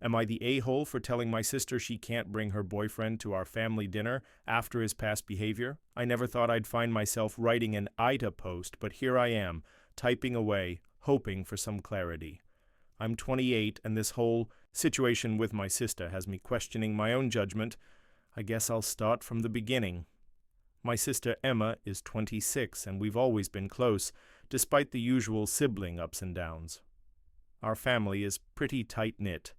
Am I the a-hole for telling my sister she can't bring her boyfriend to our family dinner after his past behavior? I never thought I'd find myself writing an Ida post, but here I am, typing away, hoping for some clarity. I'm 28, and this whole situation with my sister has me questioning my own judgment. I guess I'll start from the beginning. My sister Emma is 26, and we've always been close, despite the usual sibling ups and downs. Our family is pretty tight-knit.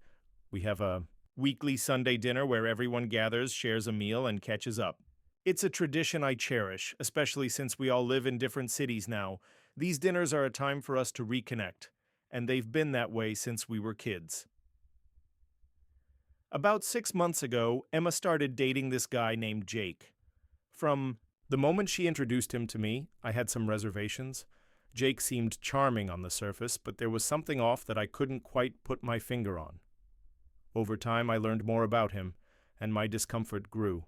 We have a weekly Sunday dinner where everyone gathers, shares a meal, and catches up. It's a tradition I cherish, especially since we all live in different cities now. These dinners are a time for us to reconnect, and they've been that way since we were kids. About 6 months ago, Emma started dating this guy named Jake. From the moment she introduced him to me, I had some reservations. Jake seemed charming on the surface, but there was something off that I couldn't quite put my finger on. Over time, I learned more about him, and my discomfort grew.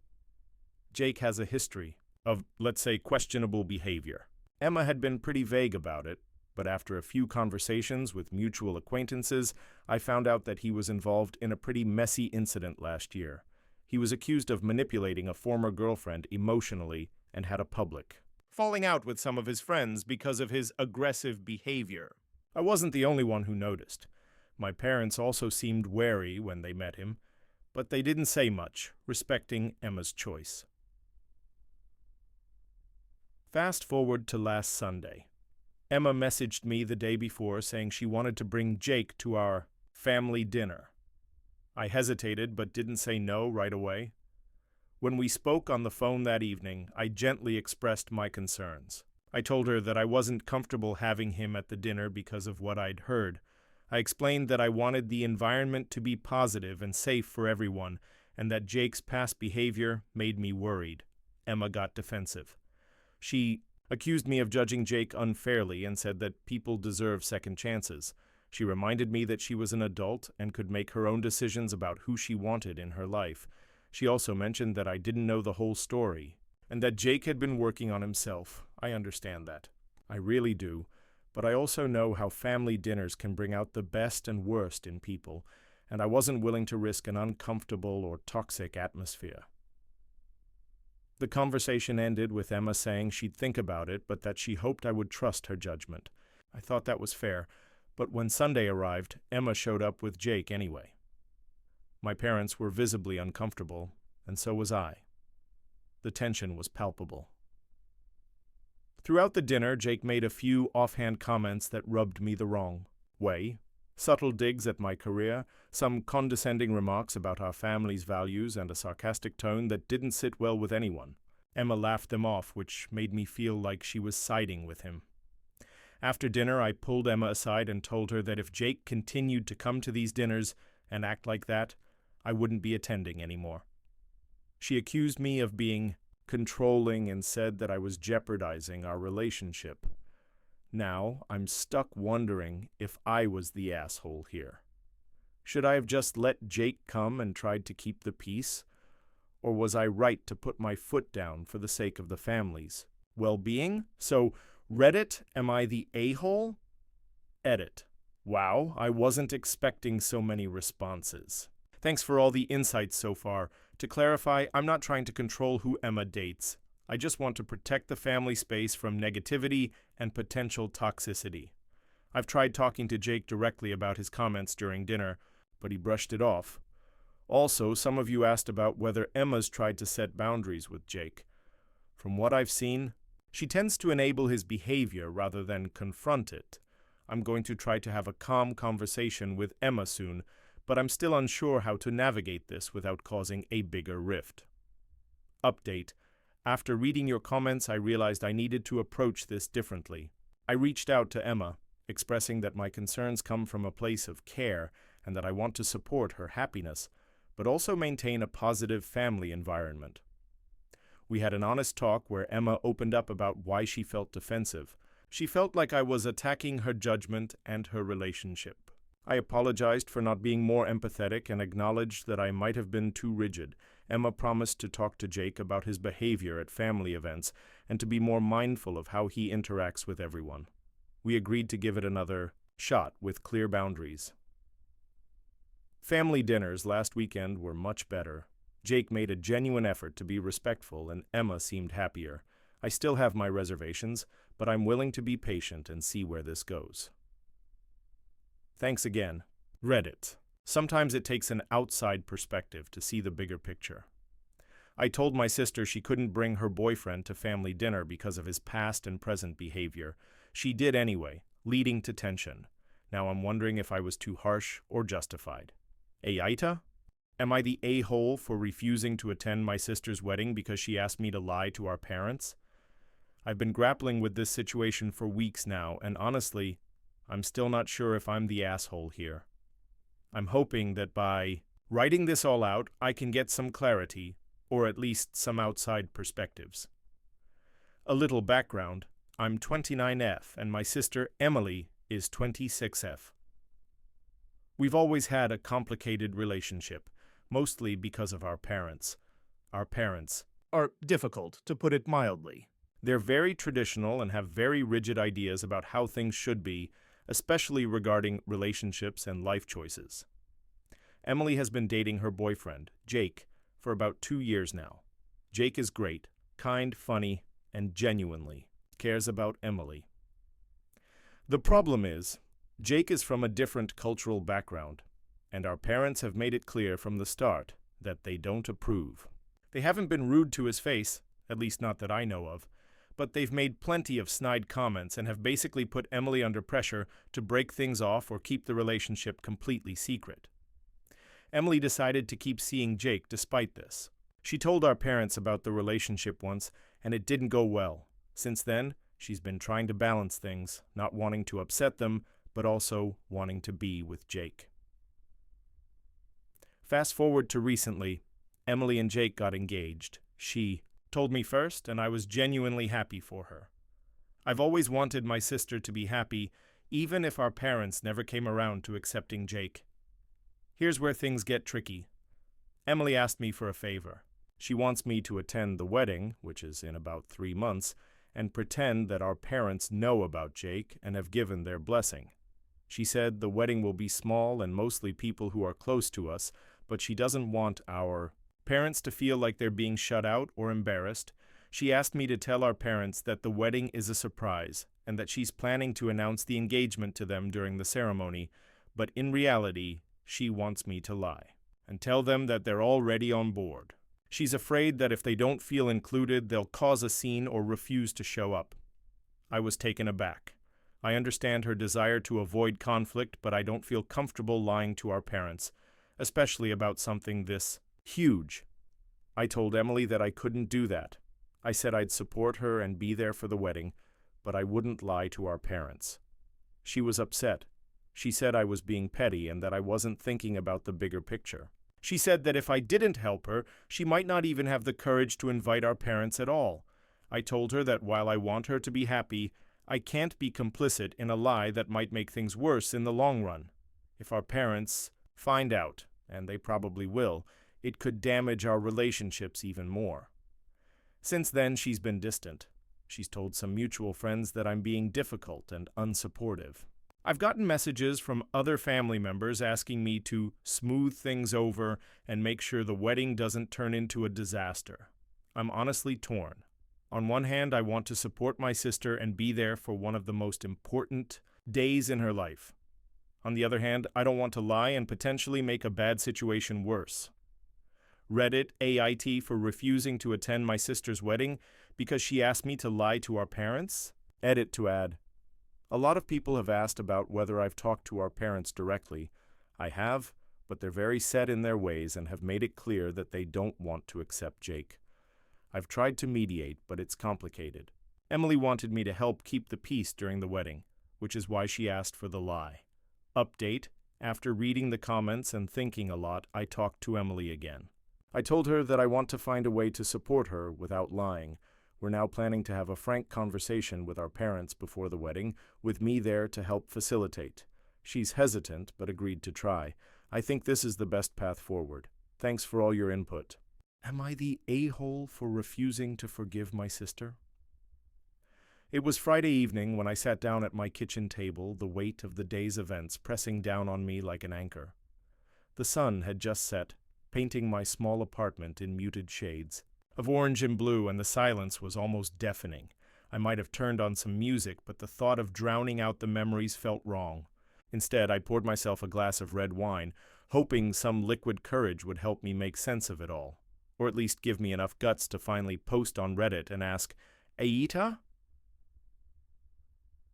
Jake has a history of, let's say, questionable behavior. Emma had been pretty vague about it, but after a few conversations with mutual acquaintances, I found out that he was involved in a pretty messy incident last year. He was accused of manipulating a former girlfriend emotionally and had a public falling out with some of his friends because of his aggressive behavior. I wasn't the only one who noticed. My parents also seemed wary when they met him, but they didn't say much, respecting Emma's choice. Fast forward to last Sunday. Emma messaged me the day before saying she wanted to bring Jake to our family dinner. I hesitated but didn't say no right away. When we spoke on the phone that evening, I gently expressed my concerns. I told her that I wasn't comfortable having him at the dinner because of what I'd heard. I explained that I wanted the environment to be positive and safe for everyone, and that Jake's past behavior made me worried. Emma got defensive. She accused me of judging Jake unfairly and said that people deserve second chances. She reminded me that she was an adult and could make her own decisions about who she wanted in her life. She also mentioned that I didn't know the whole story, and that Jake had been working on himself. I understand that. I really do. But I also know how family dinners can bring out the best and worst in people, and I wasn't willing to risk an uncomfortable or toxic atmosphere. The conversation ended with Emma saying she'd think about it, but that she hoped I would trust her judgment. I thought that was fair, but when Sunday arrived, Emma showed up with Jake anyway. My parents were visibly uncomfortable, and so was I. The tension was palpable. Throughout the dinner, Jake made a few offhand comments that rubbed me the wrong way. Subtle digs at my career, some condescending remarks about our family's values, and a sarcastic tone that didn't sit well with anyone. Emma laughed them off, which made me feel like she was siding with him. After dinner, I pulled Emma aside and told her that if Jake continued to come to these dinners and act like that, I wouldn't be attending anymore. She accused me of being controlling and said that I was jeopardizing our relationship. Now, I'm stuck wondering if I was the asshole here. Should I have just let Jake come and tried to keep the peace? Or was I right to put my foot down for the sake of the family's well-being? So, Reddit, am I the a-hole? Edit. Wow, I wasn't expecting so many responses. Thanks for all the insights so far. To clarify, I'm not trying to control who Emma dates. I just want to protect the family space from negativity and potential toxicity. I've tried talking to Jake directly about his comments during dinner, but he brushed it off. Also, some of you asked about whether Emma's tried to set boundaries with Jake. From what I've seen, she tends to enable his behavior rather than confront it. I'm going to try to have a calm conversation with Emma soon, but I'm still unsure how to navigate this without causing a bigger rift. Update. After reading your comments, I realized I needed to approach this differently. I reached out to Emma, expressing that my concerns come from a place of care and that I want to support her happiness, but also maintain a positive family environment. We had an honest talk where Emma opened up about why she felt defensive. She felt like I was attacking her judgment and her relationship. I apologized for not being more empathetic and acknowledged that I might have been too rigid. Emma promised to talk to Jake about his behavior at family events and to be more mindful of how he interacts with everyone. We agreed to give it another shot with clear boundaries. Family dinners last weekend were much better. Jake made a genuine effort to be respectful, and Emma seemed happier. I still have my reservations, but I'm willing to be patient and see where this goes. Thanks again. Reddit. Sometimes it takes an outside perspective to see the bigger picture. I told my sister she couldn't bring her boyfriend to family dinner because of his past and present behavior. She did anyway, leading to tension. Now I'm wondering if I was too harsh or justified. Aita? Am I the a-hole for refusing to attend my sister's wedding because she asked me to lie to our parents? I've been grappling with this situation for weeks now, and honestly, I'm still not sure if I'm the asshole here. I'm hoping that by writing this all out, I can get some clarity, or at least some outside perspectives. A little background: I'm 29F, and my sister Emily is 26F. We've always had a complicated relationship, mostly because of our parents. Our parents are difficult, to put it mildly. They're very traditional and have very rigid ideas about how things should be, especially regarding relationships and life choices. Emily has been dating her boyfriend, Jake, for about 2 years now. Jake is great, kind, funny, and genuinely cares about Emily. The problem is, Jake is from a different cultural background, and our parents have made it clear from the start that they don't approve. They haven't been rude to his face, at least not that I know of, but they've made plenty of snide comments and have basically put Emily under pressure to break things off or keep the relationship completely secret. Emily decided to keep seeing Jake despite this. She told our parents about the relationship once, and it didn't go well. Since then, she's been trying to balance things, not wanting to upset them, but also wanting to be with Jake. Fast forward to recently, Emily and Jake got engaged. She told me first, and I was genuinely happy for her. I've always wanted my sister to be happy, even if our parents never came around to accepting Jake. Here's where things get tricky. Emily asked me for a favor. She wants me to attend the wedding, which is in about 3 months, and pretend that our parents know about Jake and have given their blessing. She said the wedding will be small and mostly people who are close to us, but she doesn't want our parents to feel like they're being shut out or embarrassed. She asked me to tell our parents that the wedding is a surprise and that she's planning to announce the engagement to them during the ceremony, but in reality, she wants me to lie and tell them that they're already on board. She's afraid that if they don't feel included, they'll cause a scene or refuse to show up. I was taken aback. I understand her desire to avoid conflict, but I don't feel comfortable lying to our parents, especially about something this huge. I told Emily that I couldn't do that. I said I'd support her and be there for the wedding, but I wouldn't lie to our parents. She was upset. She said I was being petty and that I wasn't thinking about the bigger picture. She said that if I didn't help her, she might not even have the courage to invite our parents at all. I told her that while I want her to be happy, I can't be complicit in a lie that might make things worse in the long run. If our parents find out, and they probably will, it could damage our relationships even more. Since then, she's been distant. She's told some mutual friends that I'm being difficult and unsupportive. I've gotten messages from other family members asking me to smooth things over and make sure the wedding doesn't turn into a disaster. I'm honestly torn. On one hand, I want to support my sister and be there for one of the most important days in her life. On the other hand, I don't want to lie and potentially make a bad situation worse. Reddit AIT for refusing to attend my sister's wedding because she asked me to lie to our parents? Edit to add. A lot of people have asked about whether I've talked to our parents directly. I have, but they're very set in their ways and have made it clear that they don't want to accept Jake. I've tried to mediate, but it's complicated. Emily wanted me to help keep the peace during the wedding, which is why she asked for the lie. Update: after reading the comments and thinking a lot, I talked to Emily again. I told her that I want to find a way to support her without lying. We're now planning to have a frank conversation with our parents before the wedding, with me there to help facilitate. She's hesitant, but agreed to try. I think this is the best path forward. Thanks for all your input. Am I the a-hole for refusing to forgive my sister? It was Friday evening when I sat down at my kitchen table, the weight of the day's events pressing down on me like an anchor. The sun had just set, painting my small apartment in muted shades of orange and blue, and the silence was almost deafening. I might have turned on some music, but the thought of drowning out the memories felt wrong. Instead, I poured myself a glass of red wine, hoping some liquid courage would help me make sense of it all, or at least give me enough guts to finally post on Reddit and ask, Aita?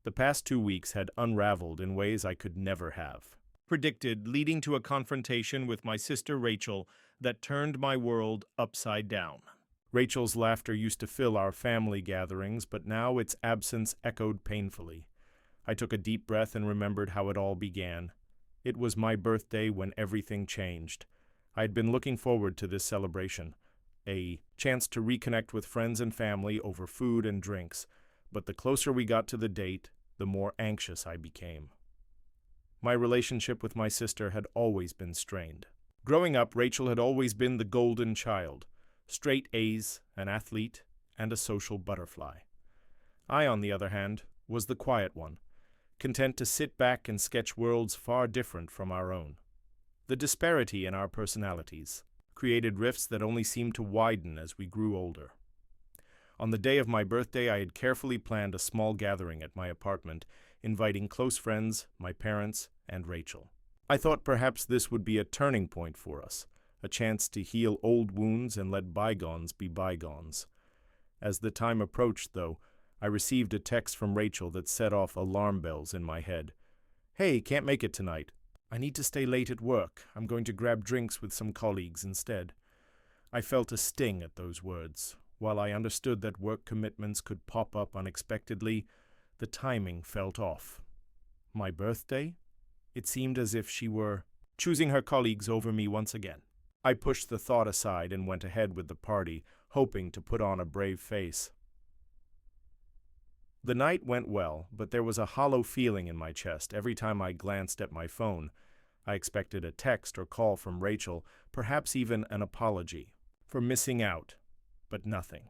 The past 2 weeks had unraveled in ways I could never have predicted, leading to a confrontation with my sister Rachel that turned my world upside down. Rachel's laughter used to fill our family gatherings, but now its absence echoed painfully. I took a deep breath and remembered how it all began. It was my birthday when everything changed. I had been looking forward to this celebration, a chance to reconnect with friends and family over food and drinks, but the closer we got to the date, the more anxious I became. My relationship with my sister had always been strained. Growing up, Rachel had always been the golden child, straight A's, an athlete, and a social butterfly. I, on the other hand, was the quiet one, content to sit back and sketch worlds far different from our own. The disparity in our personalities created rifts that only seemed to widen as we grew older. On the day of my birthday, I had carefully planned a small gathering at my apartment, inviting close friends, my parents, and Rachel. I thought perhaps this would be a turning point for us, a chance to heal old wounds and let bygones be bygones. As the time approached, though, I received a text from Rachel that set off alarm bells in my head. Hey, can't make it tonight. I need to stay late at work. I'm going to grab drinks with some colleagues instead. I felt a sting at those words. While I understood that work commitments could pop up unexpectedly, the timing felt off. My birthday? It seemed as if she were choosing her colleagues over me once again. I pushed the thought aside and went ahead with the party, hoping to put on a brave face. The night went well, but there was a hollow feeling in my chest every time I glanced at my phone. I expected a text or call from Rachel, perhaps even an apology for missing out, but nothing.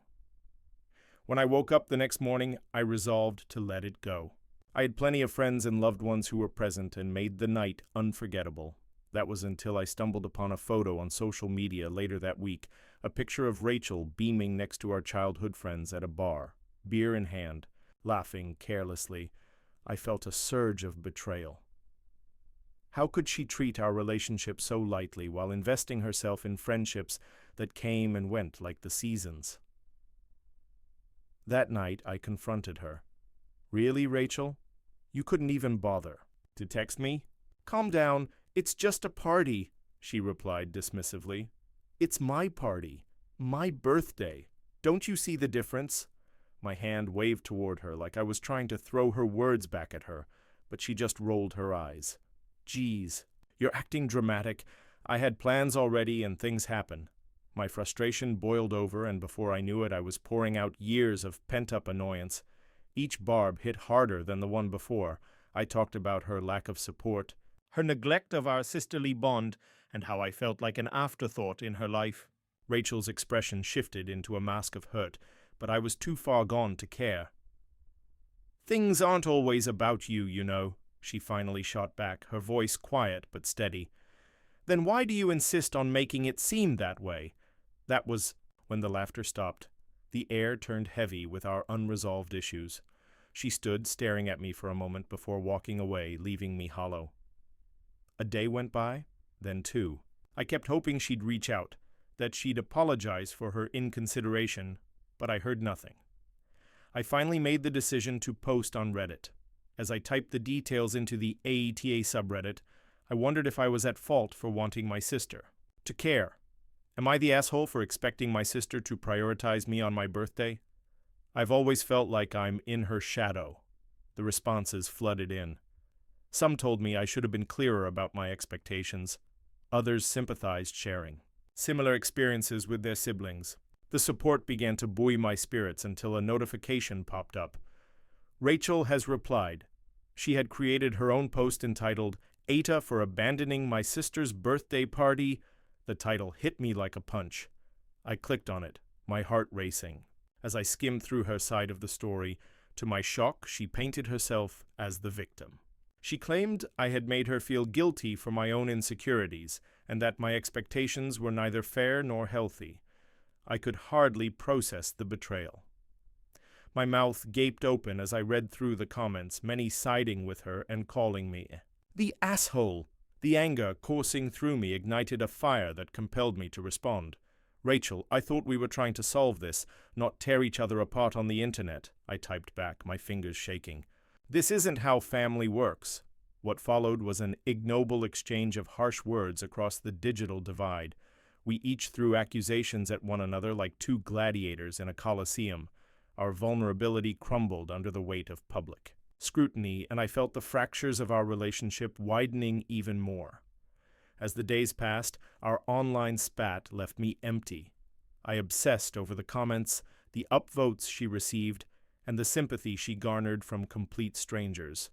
When I woke up the next morning, I resolved to let it go. I had plenty of friends and loved ones who were present and made the night unforgettable. That was until I stumbled upon a photo on social media later that week, a picture of Rachel beaming next to our childhood friends at a bar, beer in hand, laughing carelessly. I felt a surge of betrayal. How could she treat our relationship so lightly while investing herself in friendships that came and went like the seasons? That night, I confronted her. Really, Rachel? You couldn't even bother to text me? Calm down, it's just a party, she replied dismissively. It's my party, my birthday. Don't you see the difference? My hand waved toward her like I was trying to throw her words back at her, but she just rolled her eyes. Geez, you're acting dramatic. I had plans already and things happen. My frustration boiled over, and before I knew it, I was pouring out years of pent-up annoyance. Each barb hit harder than the one before. I talked about her lack of support, her neglect of our sisterly bond, and how I felt like an afterthought in her life. Rachel's expression shifted into a mask of hurt, but I was too far gone to care. Things aren't always about you, you know, she finally shot back, her voice quiet but steady. Then why do you insist on making it seem that way? That was when the laughter stopped. The air turned heavy with our unresolved issues. She stood staring at me for a moment before walking away, leaving me hollow. A day went by, then 2. I kept hoping she'd reach out, that she'd apologize for her inconsideration, but I heard nothing. I finally made the decision to post on Reddit. As I typed the details into the AETA subreddit, I wondered if I was at fault for wanting my sister to care. Am I the asshole for expecting my sister to prioritize me on my birthday? I've always felt like I'm in her shadow. The responses flooded in. Some told me I should have been clearer about my expectations. Others sympathized, sharing similar experiences with their siblings. The support began to buoy my spirits until a notification popped up. Rachel has replied. She had created her own post entitled, "Aita for abandoning my sister's birthday party." The title hit me like a punch. I clicked on it, my heart racing. As I skimmed through her side of the story, to my shock, she painted herself as the victim. She claimed I had made her feel guilty for my own insecurities, and that my expectations were neither fair nor healthy. I could hardly process the betrayal. My mouth gaped open as I read through the comments, many siding with her and calling me the asshole. The anger coursing through me ignited a fire that compelled me to respond. Rachel, I thought we were trying to solve this, not tear each other apart on the internet, I typed back, my fingers shaking. This isn't how family works. What followed was an ignoble exchange of harsh words across the digital divide. We each threw accusations at one another like two gladiators in a coliseum. Our vulnerability crumbled under the weight of public scrutiny, and I felt the fractures of our relationship widening even more. As the days passed, our online spat left me empty. I obsessed over the comments, the upvotes she received, and the sympathy she garnered from complete strangers.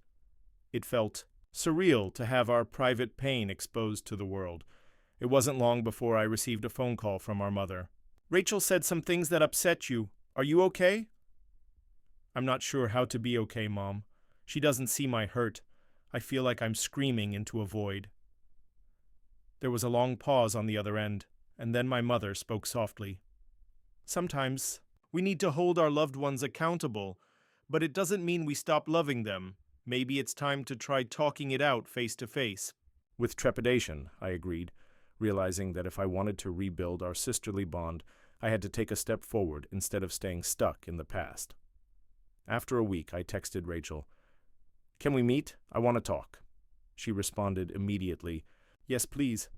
It felt surreal to have our private pain exposed to the world. It wasn't long before I received a phone call from our mother. Rachel said some things that upset you. Are you okay? I'm not sure how to be okay, Mom. She doesn't see my hurt. I feel like I'm screaming into a void. There was a long pause on the other end, and then my mother spoke softly. Sometimes we need to hold our loved ones accountable, but it doesn't mean we stop loving them. Maybe it's time to try talking it out face to face. With trepidation, I agreed, realizing that if I wanted to rebuild our sisterly bond, I had to take a step forward instead of staying stuck in the past. After a week, I texted Rachel, "Can we meet? I want to talk." She responded immediately, "Yes, please."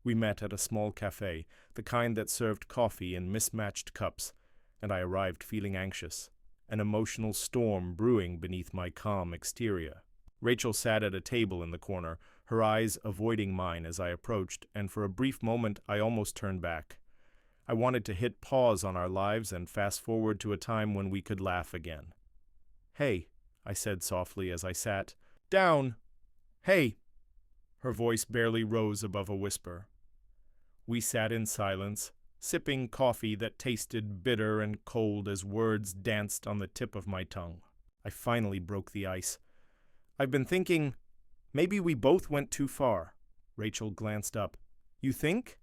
We met at a small cafe, the kind that served coffee in mismatched cups, and I arrived feeling anxious, an emotional storm brewing beneath my calm exterior. Rachel sat at a table in the corner, her eyes avoiding mine as I approached, and for a brief moment I almost turned back. I wanted to hit pause on our lives and fast forward to a time when we could laugh again. "Hey," I said softly as I sat. "Down! Hey!" Her voice barely rose above a whisper. We sat in silence, sipping coffee that tasted bitter and cold as words danced on the tip of my tongue. I finally broke the ice. "I've been thinking, maybe we both went too far." Rachel glanced up. "You think?"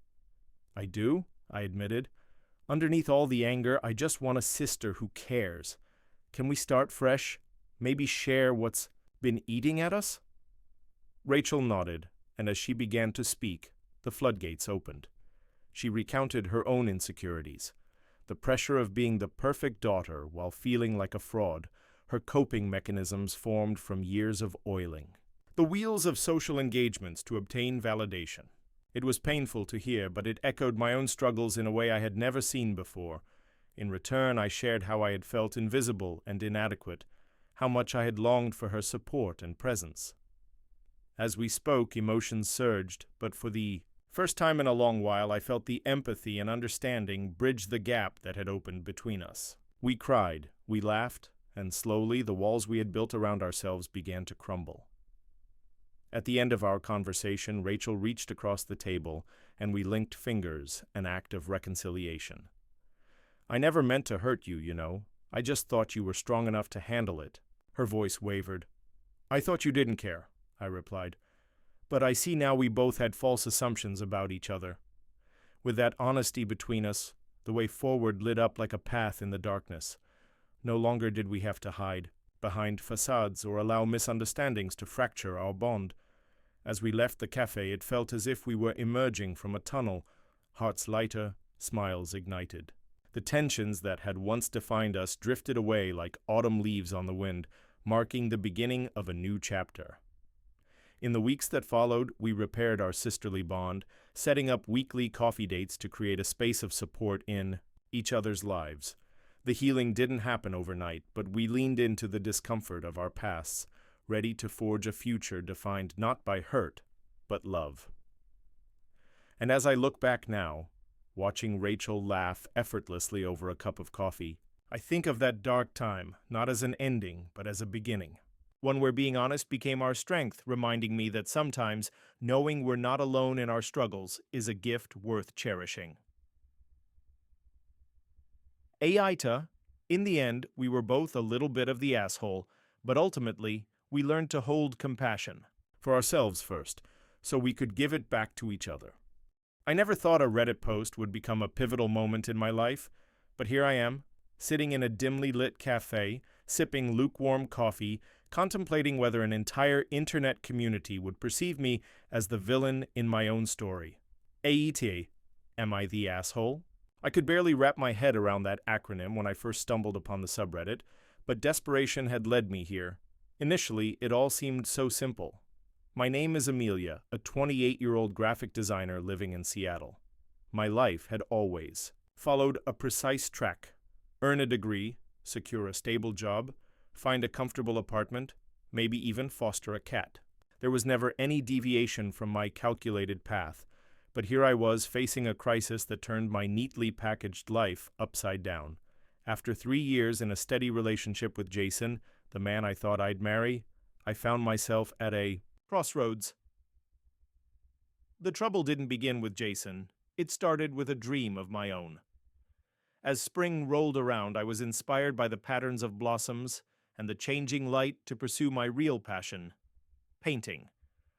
"I do," I admitted. "Underneath all the anger, I just want a sister who cares. Can we start fresh? Maybe share what's been eating at us?" Rachel nodded, and as she began to speak, the floodgates opened. She recounted her own insecurities, the pressure of being the perfect daughter while feeling like a fraud, her coping mechanisms formed from years of oiling. The wheels of social engagements to obtain validation. It was painful to hear, but it echoed my own struggles in a way I had never seen before. In return, I shared how I had felt invisible and inadequate, how much I had longed for her support and presence. As we spoke, emotions surged, but for the first time in a long while, I felt the empathy and understanding bridge the gap that had opened between us. We cried, we laughed, and slowly the walls we had built around ourselves began to crumble. At the end of our conversation, Rachel reached across the table, and we linked fingers, an act of reconciliation. "I never meant to hurt you, you know. I just thought you were strong enough to handle it." Her voice wavered. "I thought you didn't care," I replied. "But I see now we both had false assumptions about each other." With that honesty between us, the way forward lit up like a path in the darkness. No longer did we have to hide behind facades or allow misunderstandings to fracture our bond. As we left the cafe, it felt as if we were emerging from a tunnel, hearts lighter, smiles ignited. The tensions that had once defined us drifted away like autumn leaves on the wind, marking the beginning of a new chapter. In the weeks that followed, we repaired our sisterly bond, setting up weekly coffee dates to create a space of support in each other's lives. The healing didn't happen overnight, but we leaned into the discomfort of our pasts, ready to forge a future defined not by hurt, but love. And as I look back now, watching Rachel laugh effortlessly over a cup of coffee, I think of that dark time, not as an ending, but as a beginning. One where being honest became our strength, reminding me that sometimes knowing we're not alone in our struggles is a gift worth cherishing. Aita, in the end, we were both a little bit of the asshole, but ultimately, we learned to hold compassion. For ourselves first, so we could give it back to each other. I never thought a Reddit post would become a pivotal moment in my life, but here I am, sitting in a dimly lit cafe, sipping lukewarm coffee, contemplating whether an entire internet community would perceive me as the villain in my own story. AET, am I the asshole? I could barely wrap my head around that acronym when I first stumbled upon the subreddit, but desperation had led me here. Initially, it all seemed so simple. My name is Amelia, a 28-year-old graphic designer living in Seattle. My life had always followed a precise track: earn a degree, secure a stable job, find a comfortable apartment, maybe even foster a cat. There was never any deviation from my calculated path, but here I was facing a crisis that turned my neatly packaged life upside down. After 3 years in a steady relationship with Jason, the man I thought I'd marry, I found myself at a crossroads. The trouble didn't begin with Jason. It started with a dream of my own. As spring rolled around, I was inspired by the patterns of blossoms and the changing light to pursue my real passion, painting.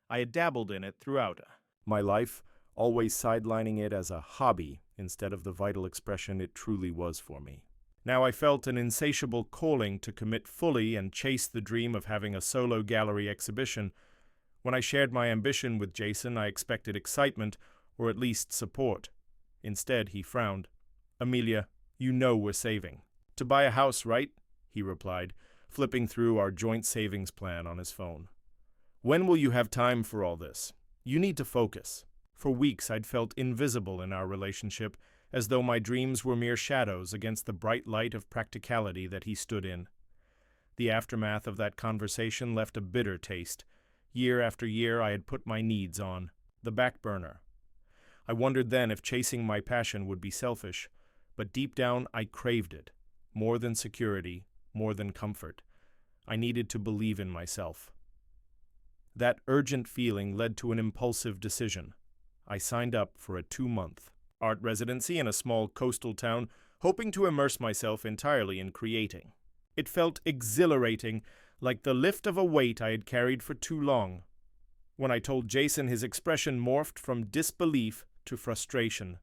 I had dabbled in it throughout my life, always sidelining it as a hobby instead of the vital expression it truly was for me. Now I felt an insatiable calling to commit fully and chase the dream of having a solo gallery exhibition. When I shared my ambition with Jason, I expected excitement, or at least support. Instead, he frowned. "Amelia, you know we're saving." "To buy a house, right?" he replied, flipping through our joint savings plan on his phone. "When will you have time for all this? You need to focus." For weeks I'd felt invisible in our relationship, as though my dreams were mere shadows against the bright light of practicality that he stood in. The aftermath of that conversation left a bitter taste. Year after year I had put my needs on the back burner. I wondered then if chasing my passion would be selfish, but deep down I craved it. More than security, more than comfort. I needed to believe in myself. That urgent feeling led to an impulsive decision. I signed up for a 2-month art residency in a small coastal town, hoping to immerse myself entirely in creating. It felt exhilarating, like the lift of a weight I had carried for too long. When I told Jason, his expression morphed from disbelief to frustration.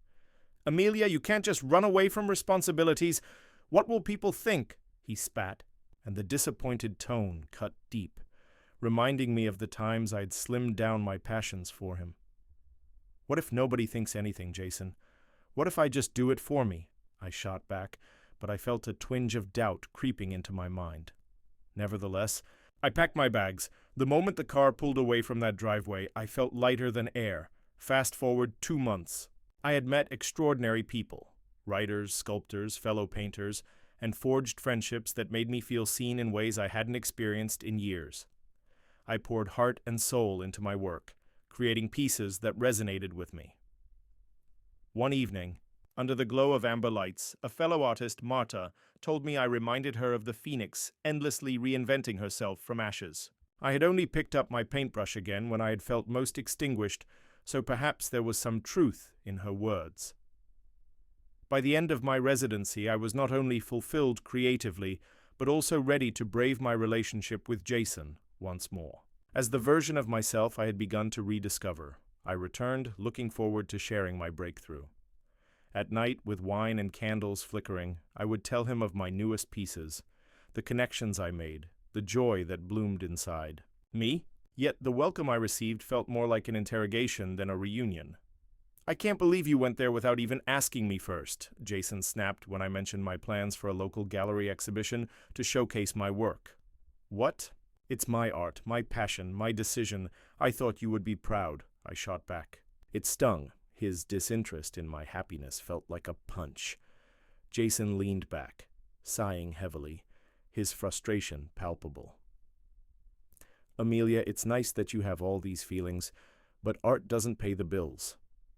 "Amelia, you can't just run away from responsibilities. What will people think?" he spat, and the disappointed tone cut deep, reminding me of the times I'd slimmed down my passions for him. "What if nobody thinks anything, Jason? What if I just do it for me?" I shot back, but I felt a twinge of doubt creeping into my mind. Nevertheless, I packed my bags. The moment the car pulled away from that driveway, I felt lighter than air. Fast forward 2 months. I had met extraordinary people, writers, sculptors, fellow painters, and forged friendships that made me feel seen in ways I hadn't experienced in years. I poured heart and soul into my work, creating pieces that resonated with me. One evening, under the glow of amber lights, a fellow artist, Marta, told me I reminded her of the phoenix endlessly reinventing herself from ashes. I had only picked up my paintbrush again when I had felt most extinguished, so perhaps there was some truth in her words. By the end of my residency, I was not only fulfilled creatively, but also ready to brave my relationship with Jason once more. As the version of myself I had begun to rediscover, I returned, looking forward to sharing my breakthrough. At night, with wine and candles flickering, I would tell him of my newest pieces, the connections I made, the joy that bloomed inside me. Yet the welcome I received felt more like an interrogation than a reunion. "I can't believe you went there without even asking me first," Jason snapped when I mentioned my plans for a local gallery exhibition to showcase my work. "What? It's my art, my passion, my decision. I thought you would be proud," I shot back. It stung. His disinterest in my happiness felt like a punch. Jason leaned back, sighing heavily, his frustration palpable. "Amelia, it's nice that you have all these feelings, but art doesn't pay the bills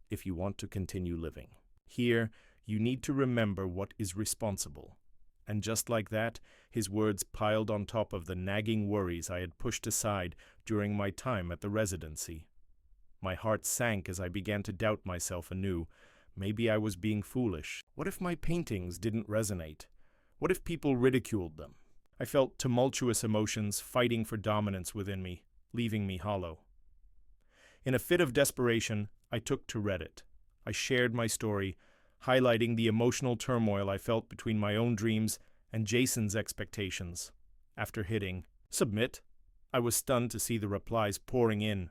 if you want to continue living. Here, you need to remember what is responsible." And just like that, his words piled on top of the nagging worries I had pushed aside during my time at the residency. My heart sank as I began to doubt myself anew. Maybe I was being foolish. What if my paintings didn't resonate? What if people ridiculed them? I felt tumultuous emotions fighting for dominance within me, leaving me hollow. In a fit of desperation, I took to Reddit. I shared my story, highlighting the emotional turmoil I felt between my own dreams and Jason's expectations. After hitting submit, I was stunned to see the replies pouring in.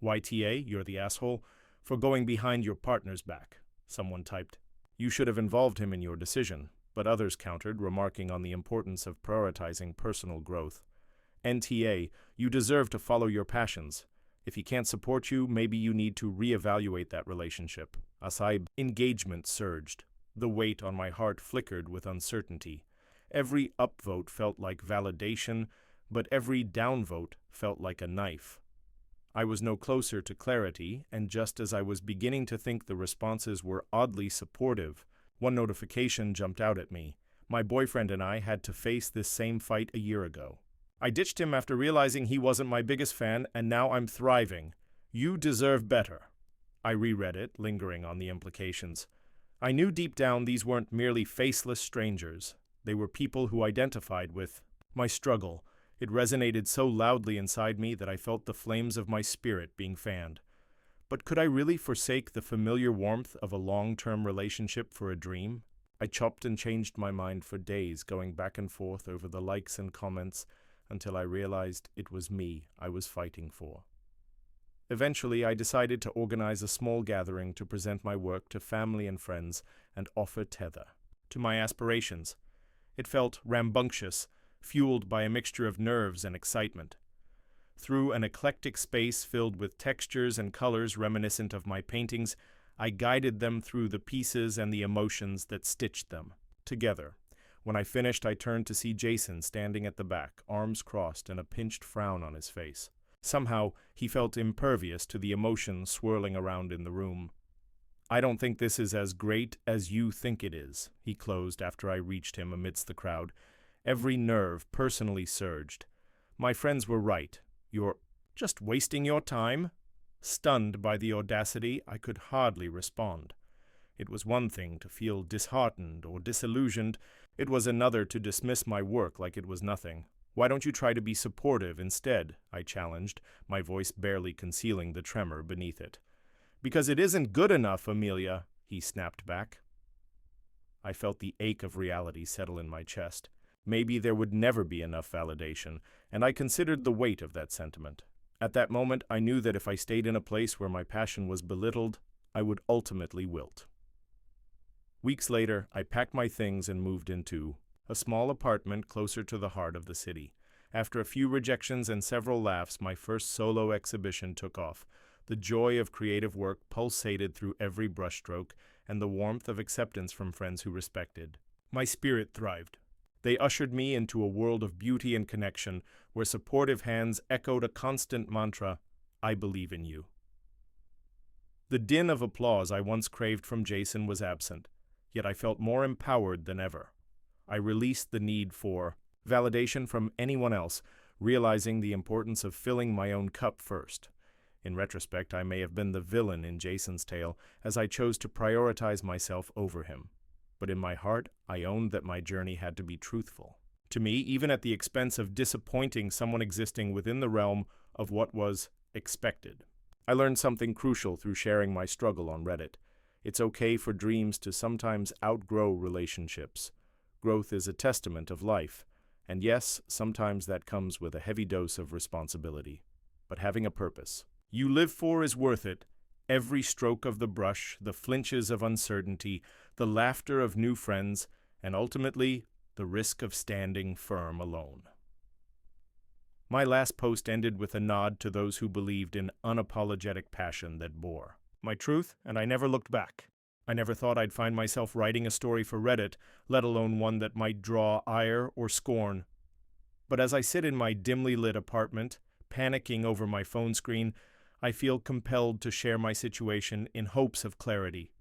YTA, you're the asshole, for going behind your partner's back, someone typed. You should have involved him in your decision, but others countered, remarking on the importance of prioritizing personal growth. NTA, you deserve to follow your passions. If he can't support you, maybe you need to reevaluate that relationship. Asaib, engagement surged. The weight on my heart flickered with uncertainty. Every upvote felt like validation, but every downvote felt like a knife. I was no closer to clarity, and just as I was beginning to think the responses were oddly supportive, one notification jumped out at me. My boyfriend and I had to face this same fight a year ago. I ditched him after realizing he wasn't my biggest fan, and now I'm thriving. You deserve better. I reread it, lingering on the implications. I knew deep down these weren't merely faceless strangers. They were people who identified with my struggle. It resonated so loudly inside me that I felt the flames of my spirit being fanned. But could I really forsake the familiar warmth of a long-term relationship for a dream? I chopped and changed my mind for days, going back and forth over the likes and comments, until I realized it was me I was fighting for. Eventually, I decided to organize a small gathering to present my work to family and friends and offer tether to my aspirations. It felt rambunctious, fueled by a mixture of nerves and excitement. Through an eclectic space filled with textures and colors reminiscent of my paintings, I guided them through the pieces and the emotions that stitched them together. When I finished, I turned to see Jason standing at the back, arms crossed and a pinched frown on his face. Somehow, he felt impervious to the emotions swirling around in the room. I don't think this is as great as you think it is, he closed after I reached him amidst the crowd. Every nerve personally surged. My friends were right. You're just wasting your time? Stunned by the audacity, I could hardly respond. It was one thing to feel disheartened or disillusioned. It was another to dismiss my work like it was nothing. Why don't you try to be supportive instead? I challenged, my voice barely concealing the tremor beneath it. Because it isn't good enough, Amelia, he snapped back. I felt the ache of reality settle in my chest. Maybe there would never be enough validation, and I considered the weight of that sentiment. At that moment, I knew that if I stayed in a place where my passion was belittled, I would ultimately wilt. Weeks later, I packed my things and moved into a small apartment closer to the heart of the city. After a few rejections and several laughs, my first solo exhibition took off. The joy of creative work pulsated through every brushstroke, and the warmth of acceptance from friends who respected. My spirit thrived. They ushered me into a world of beauty and connection, where supportive hands echoed a constant mantra, I believe in you. The din of applause I once craved from Jason was absent, yet I felt more empowered than ever. I released the need for validation from anyone else, realizing the importance of filling my own cup first. In retrospect, I may have been the villain in Jason's tale, as I chose to prioritize myself over him. But in my heart, I owned that my journey had to be truthful. To me, even at the expense of disappointing someone existing within the realm of what was expected. I learned something crucial through sharing my struggle on Reddit. It's okay for dreams to sometimes outgrow relationships. Growth is a testament of life, and yes, sometimes that comes with a heavy dose of responsibility. But having a purpose you live for is worth it. Every stroke of the brush, the flinches of uncertainty, the laughter of new friends, and ultimately, the risk of standing firm alone. My last post ended with a nod to those who believed in unapologetic passion that bore my truth, and I never looked back. I never thought I'd find myself writing a story for Reddit, let alone one that might draw ire or scorn. But as I sit in my dimly lit apartment, panicking over my phone screen, I feel compelled to share my situation in hopes of clarity.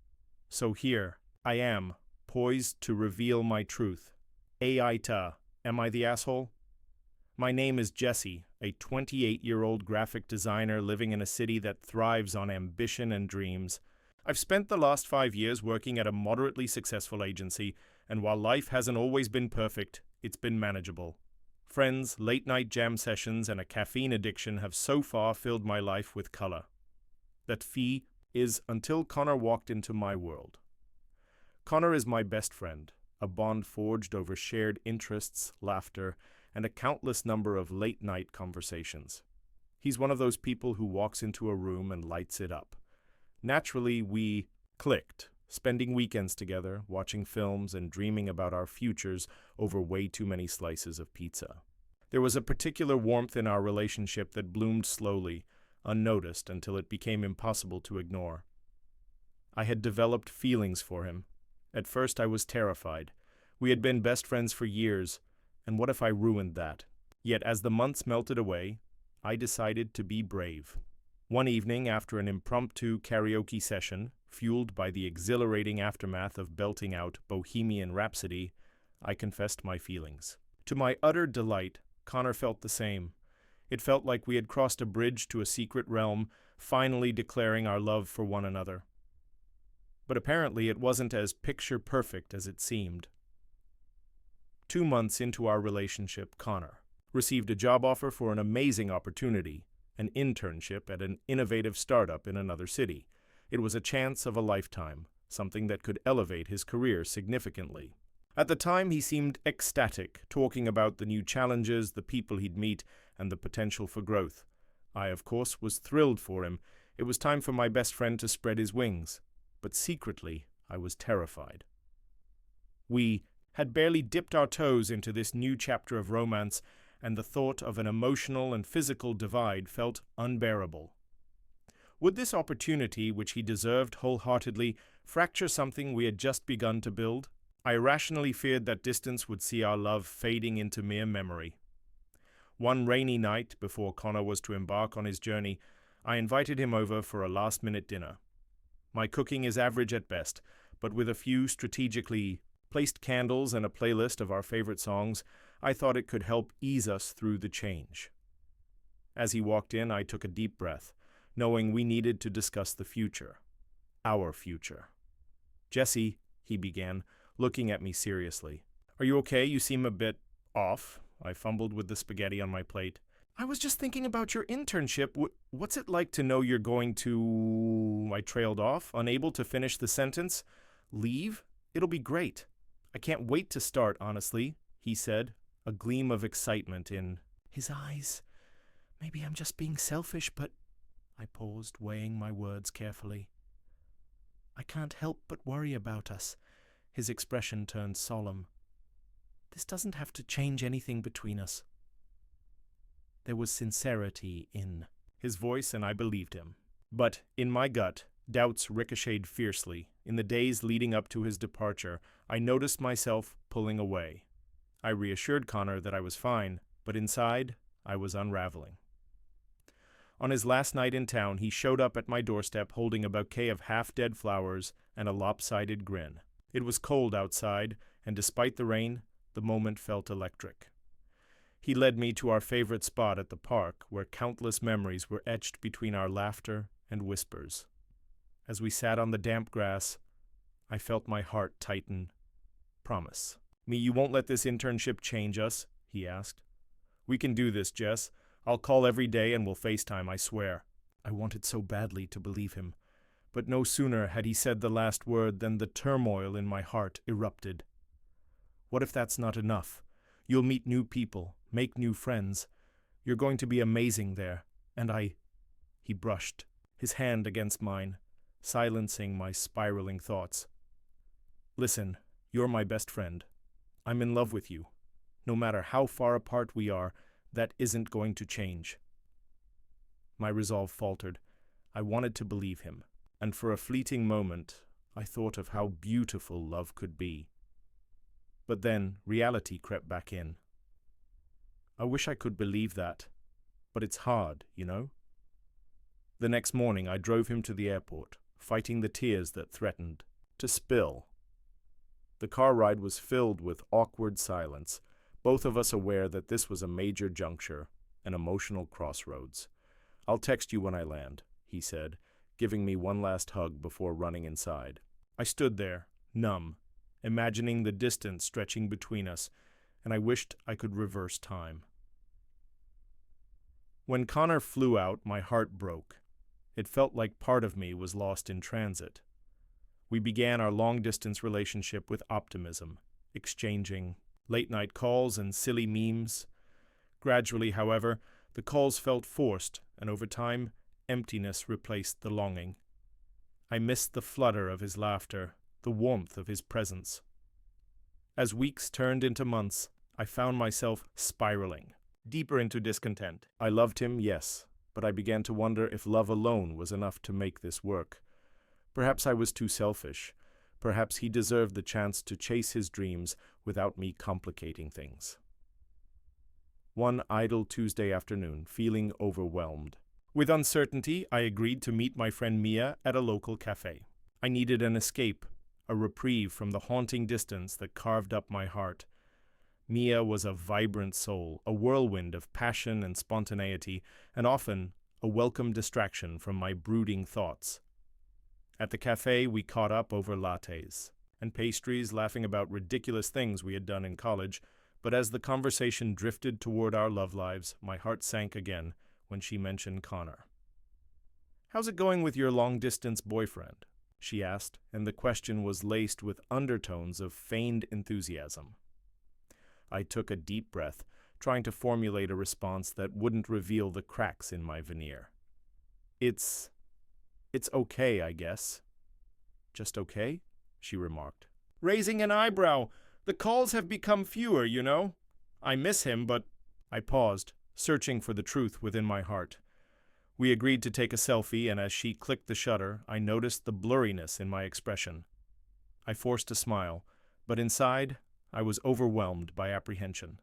So here I am, poised to reveal my truth. Aita, am I the asshole? My name is Jesse, a 28-year-old graphic designer living in a city that thrives on ambition and dreams. I've spent the last 5 years working at a moderately successful agency, and while life hasn't always been perfect, it's been manageable. Friends, late-night jam sessions, and a caffeine addiction have so far filled my life with color. That fee is until Connor walked into my world. Connor is my best friend, a bond forged over shared interests, laughter, and a countless number of late-night conversations. He's one of those people who walks into a room and lights it up. Naturally, we clicked, spending weekends together, watching films and dreaming about our futures over way too many slices of pizza. There was a particular warmth in our relationship that bloomed slowly, unnoticed until it became impossible to ignore. I had developed feelings for him. At first I was terrified. We had been best friends for years, and what if I ruined that? Yet as the months melted away, I decided to be brave. One evening, after an impromptu karaoke session, fueled by the exhilarating aftermath of belting out Bohemian Rhapsody, I confessed my feelings. To my utter delight, Connor felt the same. It felt like we had crossed a bridge to a secret realm, finally declaring our love for one another. But apparently it wasn't as picture-perfect as it seemed. 2 months into our relationship, Connor received a job offer for an amazing opportunity, an internship at an innovative startup in another city. It was a chance of a lifetime, something that could elevate his career significantly. At the time, he seemed ecstatic, talking about the new challenges, the people he'd meet, and the potential for growth. I, of course, was thrilled for him. It was time for my best friend to spread his wings. But secretly, I was terrified. We had barely dipped our toes into this new chapter of romance, and the thought of an emotional and physical divide felt unbearable. Would this opportunity, which he deserved wholeheartedly, fracture something we had just begun to build? I irrationally feared that distance would see our love fading into mere memory. One rainy night, before Connor was to embark on his journey, I invited him over for a last-minute dinner. My cooking is average at best, but with a few strategically placed candles and a playlist of our favorite songs, I thought it could help ease us through the change. As he walked in, I took a deep breath, knowing we needed to discuss the future. Our future. "Jesse," he began, looking at me seriously. "Are you okay? You seem a bit off." I fumbled with the spaghetti on my plate. "I was just thinking about your internship. What's it like to know you're going to—" I trailed off, unable to finish the sentence. "Leave? It'll be great. I can't wait to start, honestly," he said, a gleam of excitement in his eyes. "Maybe I'm just being selfish, but—" I paused, weighing my words carefully. "I can't help but worry about us." His expression turned solemn. "This doesn't have to change anything between us." There was sincerity in his voice, and I believed him. But in my gut, doubts ricocheted fiercely. In the days leading up to his departure, I noticed myself pulling away. I reassured Connor that I was fine, but inside, I was unraveling. On his last night in town, he showed up at my doorstep holding a bouquet of half-dead flowers and a lopsided grin. It was cold outside, and despite the rain, the moment felt electric. He led me to our favorite spot at the park, where countless memories were etched between our laughter and whispers. As we sat on the damp grass, I felt my heart tighten. "Promise me you won't let this internship change us?" he asked. "We can do this, Jess. I'll call every day and we'll FaceTime, I swear." I wanted so badly to believe him, but no sooner had he said the last word than the turmoil in my heart erupted. What if that's not enough? You'll meet new people, make new friends. You're going to be amazing there, and He brushed his hand against mine, silencing my spiraling thoughts. "Listen, you're my best friend. I'm in love with you. No matter how far apart we are, that isn't going to change." My resolve faltered. I wanted to believe him, and for a fleeting moment, I thought of how beautiful love could be. But then reality crept back in. I wish I could believe that, but it's hard, you know? The next morning I drove him to the airport, fighting the tears that threatened to spill. The car ride was filled with awkward silence, both of us aware that this was a major juncture, an emotional crossroads. "I'll text you when I land," he said, giving me one last hug before running inside. I stood there, numb, imagining the distance stretching between us, and I wished I could reverse time. When Connor flew out, my heart broke. It felt like part of me was lost in transit. We began our long-distance relationship with optimism, exchanging late-night calls and silly memes. Gradually, however, the calls felt forced, and over time, emptiness replaced the longing. I missed the flutter of his laughter, the warmth of his presence. As weeks turned into months, I found myself spiraling, deeper into discontent. I loved him, yes, but I began to wonder if love alone was enough to make this work. Perhaps I was too selfish. Perhaps he deserved the chance to chase his dreams without me complicating things. One idle Tuesday afternoon, feeling overwhelmed. With uncertainty, I agreed to meet my friend Mia at a local cafe. I needed an escape, a reprieve from the haunting distance that carved up my heart. Mia was a vibrant soul, a whirlwind of passion and spontaneity, and often a welcome distraction from my brooding thoughts. At the cafe, we caught up over lattes and pastries, laughing about ridiculous things we had done in college, but as the conversation drifted toward our love lives, my heart sank again when she mentioned Connor. "How's it going with your long-distance boyfriend?" she asked, and the question was laced with undertones of feigned enthusiasm. I took a deep breath, trying to formulate a response that wouldn't reveal the cracks in my veneer. It's okay, I guess." "Just okay?" she remarked. "Raising an eyebrow. The calls have become fewer, you know. I miss him, but—" I paused, searching for the truth within my heart. We agreed to take a selfie, and as she clicked the shutter, I noticed the blurriness in my expression. I forced a smile, but inside, I was overwhelmed by apprehension.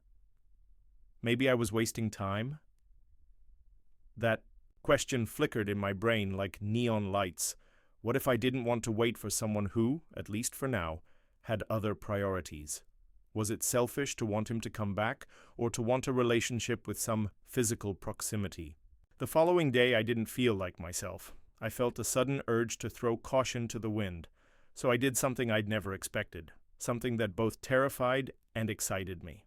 Maybe I was wasting time? That question flickered in my brain like neon lights. What if I didn't want to wait for someone who, at least for now, had other priorities? Was it selfish to want him to come back, or to want a relationship with some physical proximity? The following day, I didn't feel like myself. I felt a sudden urge to throw caution to the wind, so I did something I'd never expected, something that both terrified and excited me.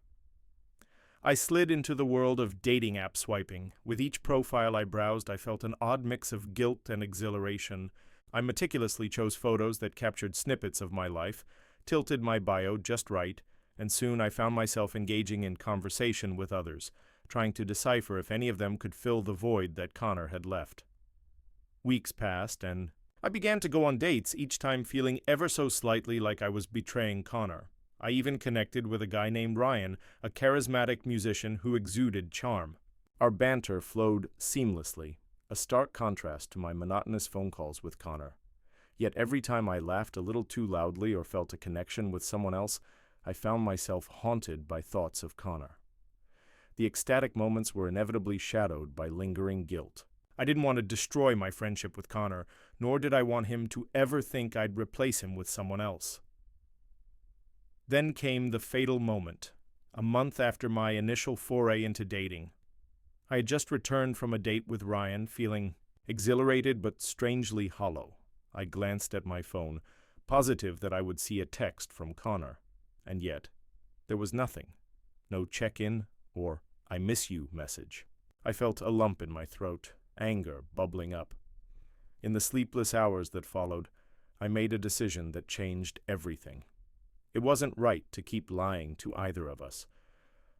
I slid into the world of dating app swiping. With each profile I browsed, I felt an odd mix of guilt and exhilaration. I meticulously chose photos that captured snippets of my life, tilted my bio just right, and soon I found myself engaging in conversation with others, trying to decipher if any of them could fill the void that Connor had left. Weeks passed, and I began to go on dates, each time feeling ever so slightly like I was betraying Connor. I even connected with a guy named Ryan, a charismatic musician who exuded charm. Our banter flowed seamlessly, a stark contrast to my monotonous phone calls with Connor. Yet every time I laughed a little too loudly or felt a connection with someone else, I found myself haunted by thoughts of Connor. The ecstatic moments were inevitably shadowed by lingering guilt. I didn't want to destroy my friendship with Connor, nor did I want him to ever think I'd replace him with someone else. Then came the fatal moment, a month after my initial foray into dating. I had just returned from a date with Ryan, feeling exhilarated but strangely hollow. I glanced at my phone, positive that I would see a text from Connor. And yet, there was nothing. No check-in or "I miss you" message. I felt a lump in my throat, anger bubbling up. In the sleepless hours that followed, I made a decision that changed everything. It wasn't right to keep lying to either of us.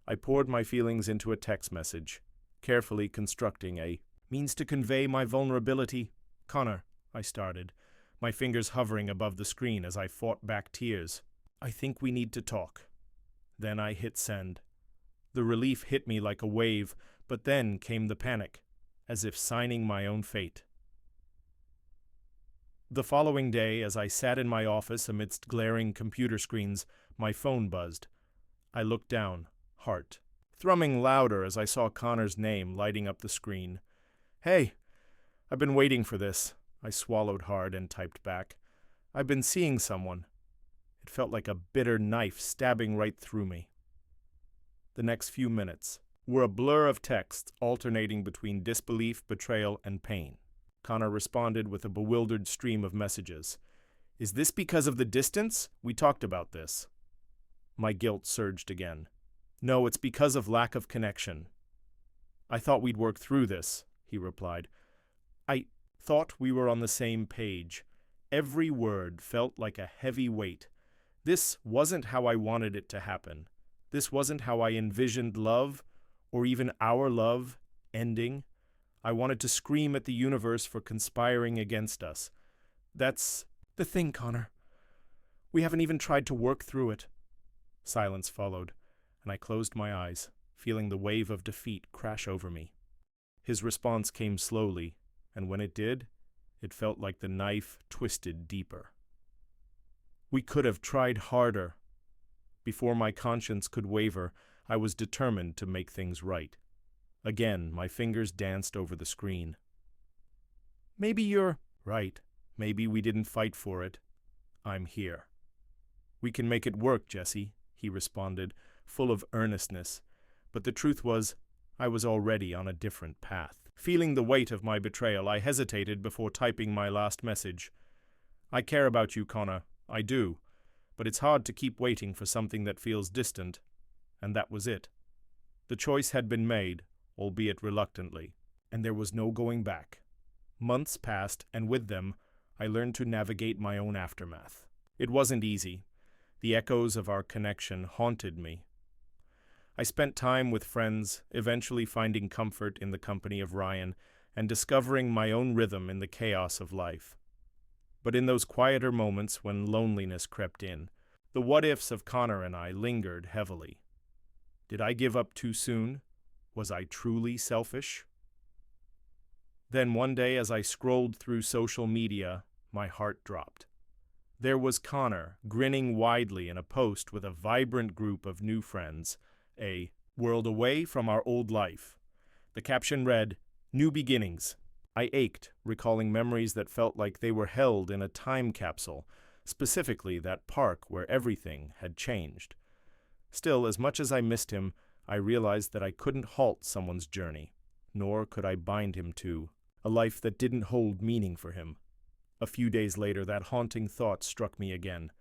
I poured my feelings into a text message, carefully constructing a means to convey my vulnerability. "Connor," I started, my fingers hovering above the screen as I fought back tears. "I think we need to talk." Then I hit send. The relief hit me like a wave, but then came the panic, as if signing my own fate. The following day, as I sat in my office amidst glaring computer screens, my phone buzzed. I looked down, heart thrumming louder as I saw Connor's name lighting up the screen. "Hey, I've been waiting for this." I swallowed hard and typed back. "I've been seeing someone." It felt like a bitter knife stabbing right through me. The next few minutes were a blur of texts alternating between disbelief, betrayal, and pain. Connor responded with a bewildered stream of messages. "Is this because of the distance? We talked about this." My guilt surged again. "No, it's because of lack of connection." "I thought we'd work through this," he replied. thought we were on the same page. Every word felt like a heavy weight. This wasn't how I wanted it to happen. This wasn't how I envisioned love, or even our love, ending. I wanted to scream at the universe for conspiring against us. That's the thing, Connor. We haven't even tried to work through it. Silence followed, and I closed my eyes, feeling the wave of defeat crash over me. His response came slowly, and when it did, it felt like the knife twisted deeper. We could have tried harder. Before my conscience could waver, I was determined to make things right. Again, my fingers danced over the screen. Maybe you're right. Maybe we didn't fight for it. I'm here. We can make it work, Jesse, he responded, full of earnestness. But the truth was, I was already on a different path. Feeling the weight of my betrayal, I hesitated before typing my last message. I care about you, Connor. I do. But it's hard to keep waiting for something that feels distant. And that was it. The choice had been made, albeit reluctantly, and there was no going back. Months passed, and with them, I learned to navigate my own aftermath. It wasn't easy. The echoes of our connection haunted me. I spent time with friends, eventually finding comfort in the company of Ryan and discovering my own rhythm in the chaos of life. But in those quieter moments when loneliness crept in, the what-ifs of Connor and I lingered heavily. Did I give up too soon? Was I truly selfish? Then one day, as I scrolled through social media, my heart dropped. There was Connor, grinning widely in a post with a vibrant group of new friends, a world away from our old life. The caption read, "New beginnings." I ached, recalling memories that felt like they were held in a time capsule, specifically that park where everything had changed. Still, as much as I missed him, I realized that I couldn't halt someone's journey, nor could I bind him to a life that didn't hold meaning for him. A few days later, that haunting thought struck me again.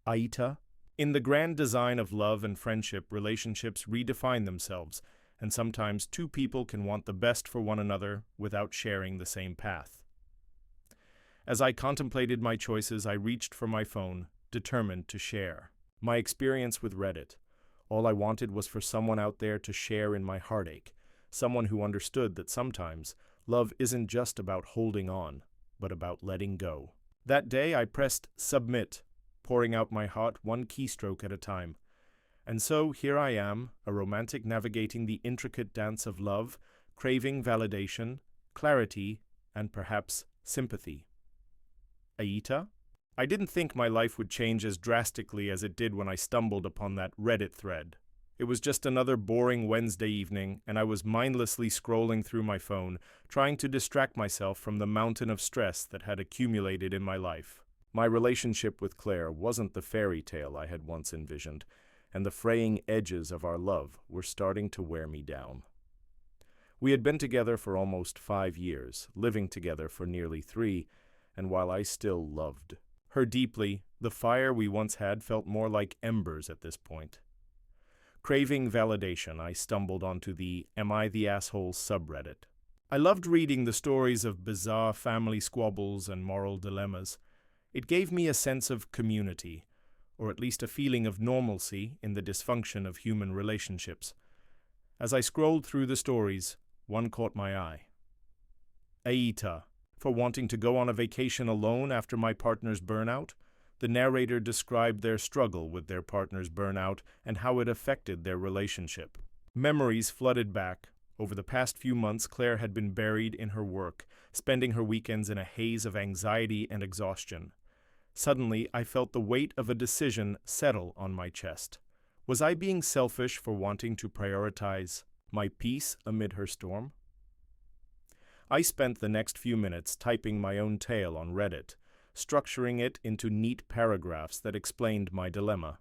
Aita? In the grand design of love and friendship, relationships redefine themselves, and sometimes two people can want the best for one another without sharing the same path. As I contemplated my choices, I reached for my phone, determined to share. My experience with Reddit. All I wanted was for someone out there to share in my heartache, someone who understood that sometimes love isn't just about holding on, but about letting go. That day I pressed submit, pouring out my heart one keystroke at a time. And so here I am, a romantic navigating the intricate dance of love, craving validation, clarity, and perhaps sympathy. Aita? I didn't think my life would change as drastically as it did when I stumbled upon that Reddit thread. It was just another boring Wednesday evening, and I was mindlessly scrolling through my phone, trying to distract myself from the mountain of stress that had accumulated in my life. My relationship with Claire wasn't the fairy tale I had once envisioned, and the fraying edges of our love were starting to wear me down. We had been together for almost 5 years, living together for nearly 3, and while I still loved her deeply, the fire we once had felt more like embers at this point. Craving validation, I stumbled onto the Am I the Asshole subreddit. I loved reading the stories of bizarre family squabbles and moral dilemmas. It gave me a sense of community, or at least a feeling of normalcy in the dysfunction of human relationships. As I scrolled through the stories, one caught my eye. Aita, for wanting to go on a vacation alone after my partner's burnout. The narrator described their struggle with their partner's burnout and how it affected their relationship. Memories flooded back. Over the past few months, Claire had been buried in her work, spending her weekends in a haze of anxiety and exhaustion. Suddenly, I felt the weight of a decision settle on my chest. Was I being selfish for wanting to prioritize my peace amid her storm? I spent the next few minutes typing my own tale on Reddit, structuring it into neat paragraphs that explained my dilemma.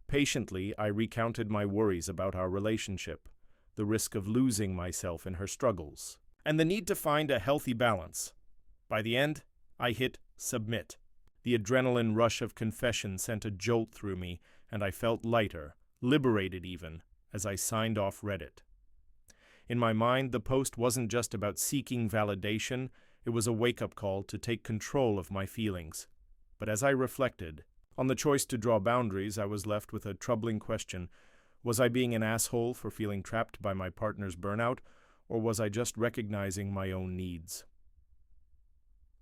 Patiently, I recounted my worries about our relationship, the risk of losing myself in her struggles, and the need to find a healthy balance. By the end, I hit submit. The adrenaline rush of confession sent a jolt through me, and I felt lighter, liberated even, as I signed off Reddit. In my mind, the post wasn't just about seeking validation, It was a wake-up call to take control of my feelings. But as I reflected on the choice to draw boundaries, I was left with a troubling question. Was I being an asshole for feeling trapped by my partner's burnout, or was I just recognizing my own needs?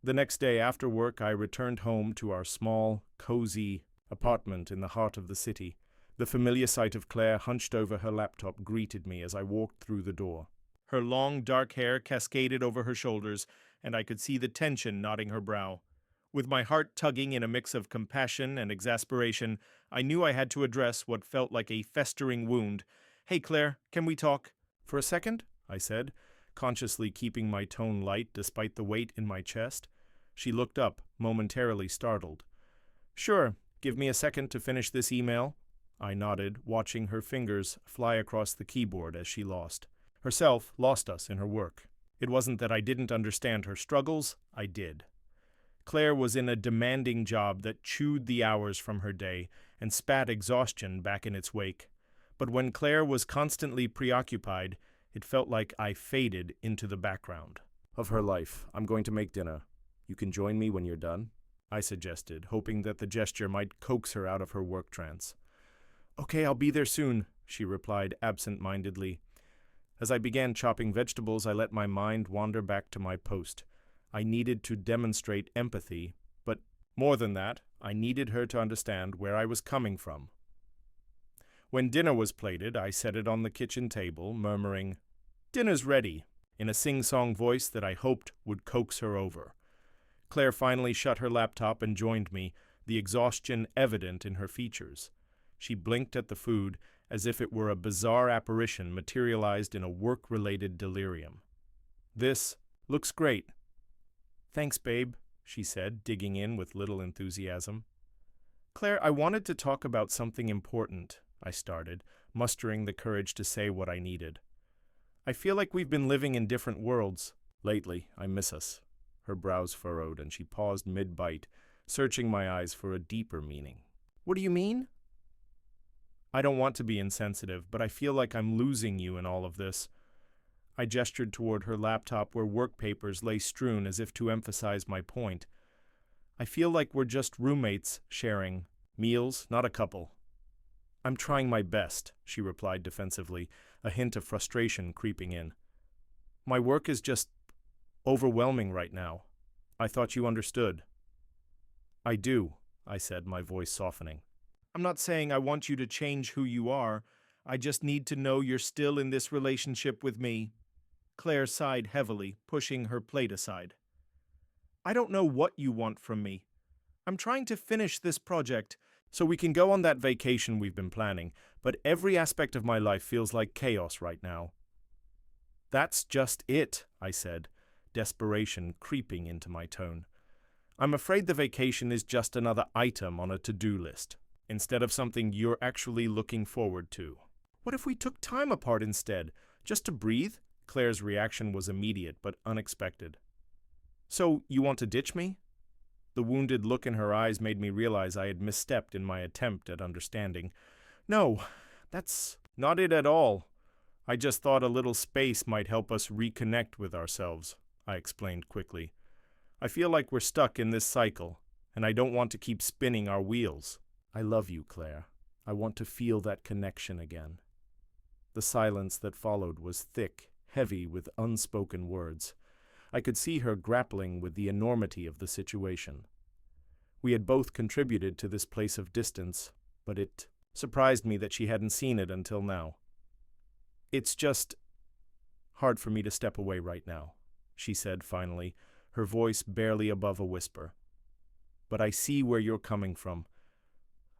The next day after work, I returned home to our small, cozy apartment in the heart of the city. The familiar sight of Claire hunched over her laptop greeted me as I walked through the door. Her long, dark hair cascaded over her shoulders, and I could see the tension knotting her brow. With my heart tugging in a mix of compassion and exasperation, I knew I had to address what felt like a festering wound. "Hey, Claire, can we talk?" "For a second?" I said, consciously keeping my tone light despite the weight in my chest. She looked up, momentarily startled. "Sure, give me a second to finish this email." I nodded, watching her fingers fly across the keyboard as she lost us in her work. It wasn't that I didn't understand her struggles, I did. Claire was in a demanding job that chewed the hours from her day and spat exhaustion back in its wake. But when Claire was constantly preoccupied, it felt like I faded into the background of her life. "I'm going to make dinner. You can join me when you're done," I suggested, hoping that the gesture might coax her out of her work trance. "Okay, I'll be there soon," she replied absent-mindedly. As I began chopping vegetables, I let my mind wander back to my post. I needed to demonstrate empathy, but more than that, I needed her to understand where I was coming from. When dinner was plated, I set it on the kitchen table, murmuring, "Dinner's ready," in a sing-song voice that I hoped would coax her over. Claire finally shut her laptop and joined me, the exhaustion evident in her features. She blinked at the food as if it were a bizarre apparition materialized in a work-related delirium. "This looks great." "Thanks, babe," she said, digging in with little enthusiasm. "Claire, I wanted to talk about something important," I started, mustering the courage to say what I needed. "I feel like we've been living in different worlds. Lately, I miss us." Her brows furrowed, and she paused mid-bite, searching my eyes for a deeper meaning. "What do you mean?" "I don't want to be insensitive, but I feel like I'm losing you in all of this." I gestured toward her laptop where work papers lay strewn as if to emphasize my point. "I feel like we're just roommates sharing meals, not a couple." "I'm trying my best," she replied defensively, a hint of frustration creeping in. "My work is just overwhelming right now. I thought you understood." "I do," I said, my voice softening. "I'm not saying I want you to change who you are. I just need to know you're still in this relationship with me." Claire sighed heavily, pushing her plate aside. "I don't know what you want from me. I'm trying to finish this project so we can go on that vacation we've been planning, but every aspect of my life feels like chaos right now." "That's just it," I said, desperation creeping into my tone. "I'm afraid the vacation is just another item on a to-do list, instead of something you're actually looking forward to." "What if we took time apart instead, just to breathe?" Claire's reaction was immediate but unexpected. "So, you want to ditch me?" The wounded look in her eyes made me realize I had misstepped in my attempt at understanding. "No, that's not it at all. I just thought a little space might help us reconnect with ourselves," I explained quickly. "I feel like we're stuck in this cycle, and I don't want to keep spinning our wheels." "I love you, Claire. I want to feel that connection again." The silence that followed was thick, heavy with unspoken words. I could see her grappling with the enormity of the situation. We had both contributed to this place of distance, but it surprised me that she hadn't seen it until now. "It's just hard for me to step away right now," she said finally, her voice barely above a whisper. "But I see where you're coming from.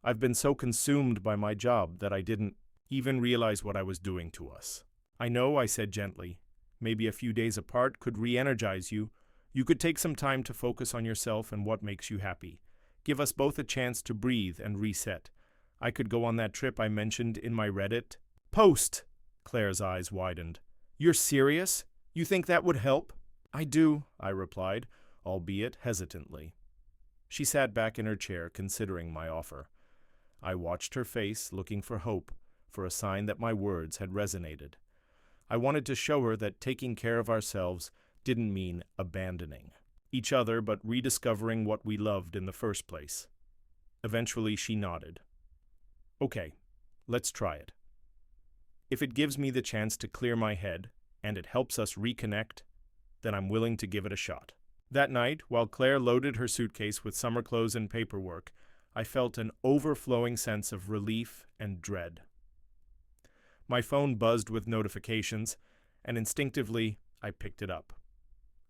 I've been so consumed by my job that I didn't even realize what I was doing to us." "I know," I said gently. "Maybe a few days apart could re-energize you. You could take some time to focus on yourself and what makes you happy. Give us both a chance to breathe and reset. I could go on that trip I mentioned in my Reddit post." Claire's eyes widened. "You're serious? You think that would help?" "I do," I replied, albeit hesitantly. She sat back in her chair, considering my offer. I watched her face, looking for hope, for a sign that my words had resonated. I wanted to show her that taking care of ourselves didn't mean abandoning each other, but rediscovering what we loved in the first place. Eventually, she nodded. Okay, let's try it. If it gives me the chance to clear my head, and it helps us reconnect, then I'm willing to give it a shot. That night, while Claire loaded her suitcase with summer clothes and paperwork, I felt an overflowing sense of relief and dread. My phone buzzed with notifications, and instinctively, I picked it up.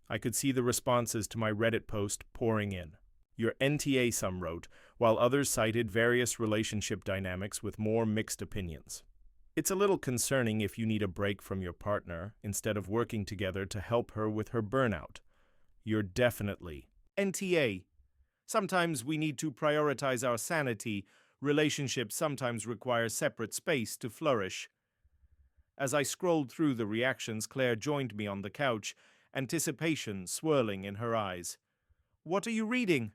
I could see the responses to my Reddit post pouring in. Your NTA, some wrote, while others cited various relationship dynamics with more mixed opinions. It's a little concerning if you need a break from your partner instead of working together to help her with her burnout. You're definitely NTA. Sometimes we need to prioritize our sanity. Relationships sometimes require separate space to flourish. As I scrolled through the reactions, Claire joined me on the couch, anticipation swirling in her eyes. What are you reading?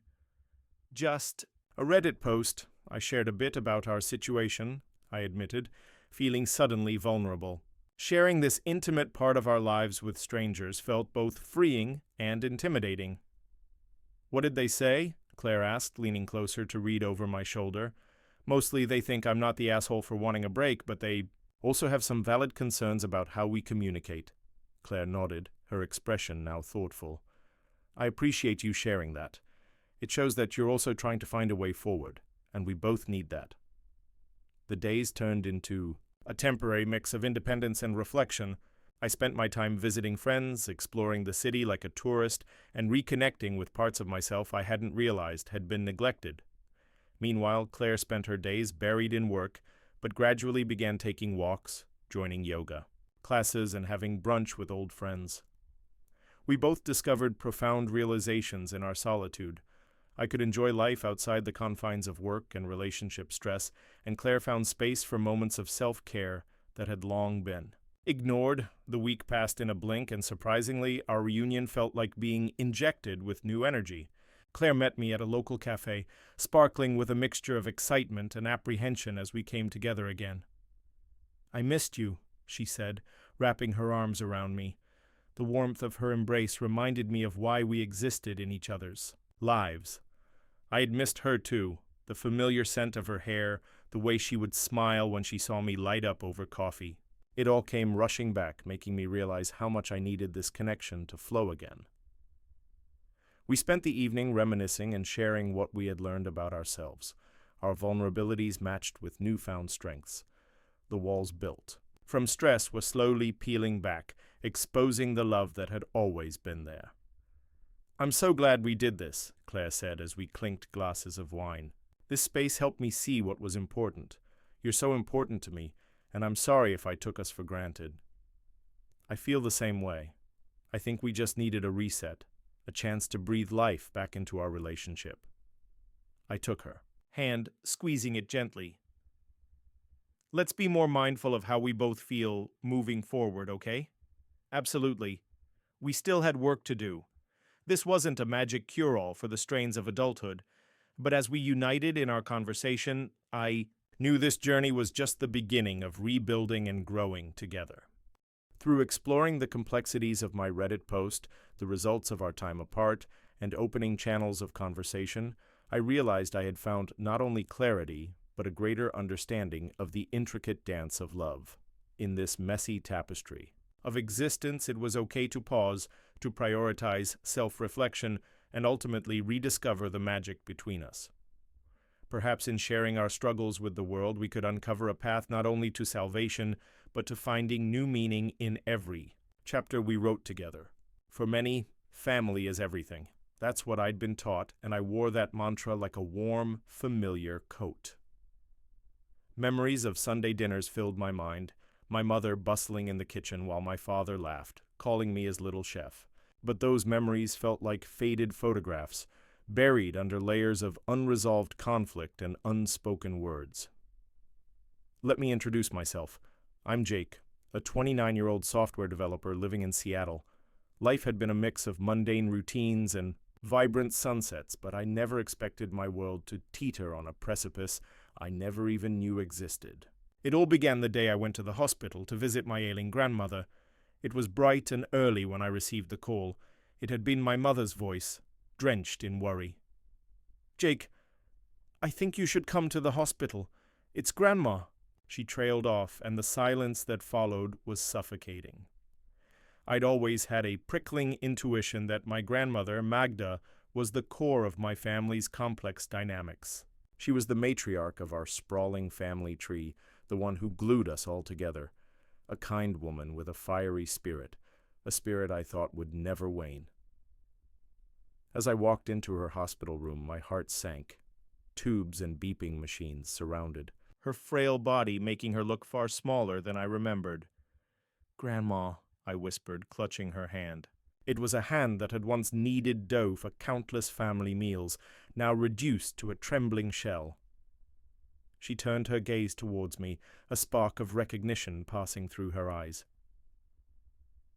Just a Reddit post. I shared a bit about our situation, I admitted, feeling suddenly vulnerable. Sharing this intimate part of our lives with strangers felt both freeing and intimidating. What did they say? Claire asked, leaning closer to read over my shoulder. Mostly they think I'm not the asshole for wanting a break, but they also have some valid concerns about how we communicate. Claire nodded, her expression now thoughtful. I appreciate you sharing that. It shows that you're also trying to find a way forward, and we both need that. The days turned into a temporary mix of independence and reflection. I spent my time visiting friends, exploring the city like a tourist, and reconnecting with parts of myself I hadn't realized had been neglected. Meanwhile, Claire spent her days buried in work, but gradually began taking walks, joining yoga classes, and having brunch with old friends. We both discovered profound realizations in our solitude. I could enjoy life outside the confines of work and relationship stress, and Claire found space for moments of self-care that had long been ignored. The week passed in a blink, and surprisingly, our reunion felt like being injected with new energy. Claire met me at a local cafe, sparkling with a mixture of excitement and apprehension as we came together again. I missed you, she said, wrapping her arms around me. The warmth of her embrace reminded me of why we existed in each other's lives. I had missed her too, the familiar scent of her hair, the way she would smile when she saw me light up over coffee. It all came rushing back, making me realize how much I needed this connection to flow again. We spent the evening reminiscing and sharing what we had learned about ourselves. Our vulnerabilities matched with newfound strengths. The walls built from stress were slowly peeling back, exposing the love that had always been there. I'm so glad we did this, Claire said as we clinked glasses of wine. This space helped me see what was important. You're so important to me, and I'm sorry if I took us for granted. I feel the same way. I think we just needed a reset, a chance to breathe life back into our relationship. I took her hand, squeezing it gently. Let's be more mindful of how we both feel moving forward, okay? Absolutely. We still had work to do. This wasn't a magic cure-all for the strains of adulthood, but as we united in our conversation, I knew this journey was just the beginning of rebuilding and growing together. Through exploring the complexities of my Reddit post, the results of our time apart, and opening channels of conversation, I realized I had found not only clarity, but a greater understanding of the intricate dance of love. In this messy tapestry of existence, it was okay to pause, to prioritize self-reflection, and ultimately rediscover the magic between us. Perhaps in sharing our struggles with the world, we could uncover a path not only to salvation, but to finding new meaning in every chapter we wrote together. For many, family is everything. That's what I'd been taught, and I wore that mantra like a warm, familiar coat. Memories of Sunday dinners filled my mind, my mother bustling in the kitchen while my father laughed, calling me his little chef. But those memories felt like faded photographs, buried under layers of unresolved conflict and unspoken words. Let me introduce myself. I'm Jake, a 29-year-old software developer living in Seattle. Life had been a mix of mundane routines and vibrant sunsets, but I never expected my world to teeter on a precipice I never even knew existed. It all began the day I went to the hospital to visit my ailing grandmother. It was bright and early when I received the call. It had been my mother's voice, drenched in worry. "Jake, I think you should come to the hospital. It's Grandma." She trailed off, and the silence that followed was suffocating. I'd always had a prickling intuition that my grandmother, Magda, was the core of my family's complex dynamics. She was the matriarch of our sprawling family tree, the one who glued us all together. A kind woman with a fiery spirit, a spirit I thought would never wane. As I walked into her hospital room, my heart sank. Tubes and beeping machines surrounded, her frail body making her look far smaller than I remembered. "Grandma," I whispered, clutching her hand. It was a hand that had once kneaded dough for countless family meals, now reduced to a trembling shell. She turned her gaze towards me, a spark of recognition passing through her eyes.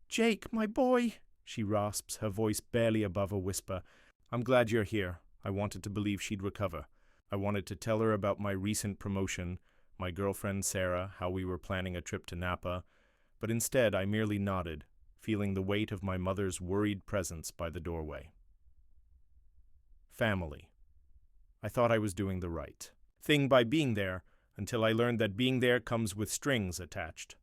"Jake, my boy," she rasps, her voice barely above a whisper. "I'm glad you're here." I wanted to believe she'd recover. I wanted to tell her about my recent promotion, my girlfriend Sarah, how we were planning a trip to Napa, but instead I merely nodded, feeling the weight of my mother's worried presence by the doorway. Family. I thought I was doing the right thing by being there, until I learned that being there comes with strings attached.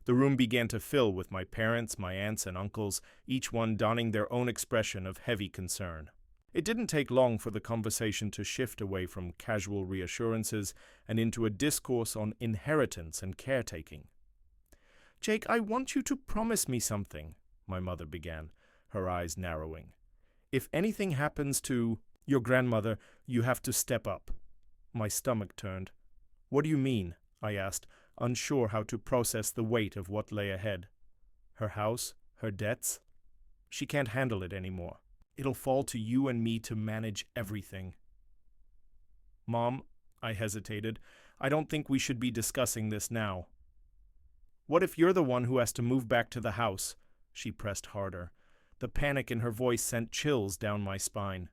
The room began to fill with my parents, my aunts, and uncles, each one donning their own expression of heavy concern. It didn't take long for the conversation to shift away from casual reassurances and into a discourse on inheritance and caretaking. "Jake, I want you to promise me something," my mother began, her eyes narrowing. "If anything happens to your grandmother, you have to step up." My stomach turned. "What do you mean?" I asked, unsure how to process the weight of what lay ahead. "Her house, her debts? She can't handle it anymore. It'll fall to you and me to manage everything." "Mom," I hesitated, "I don't think we should be discussing this now." "What if you're the one who has to move back to the house?" She pressed harder. The panic in her voice sent chills down my spine.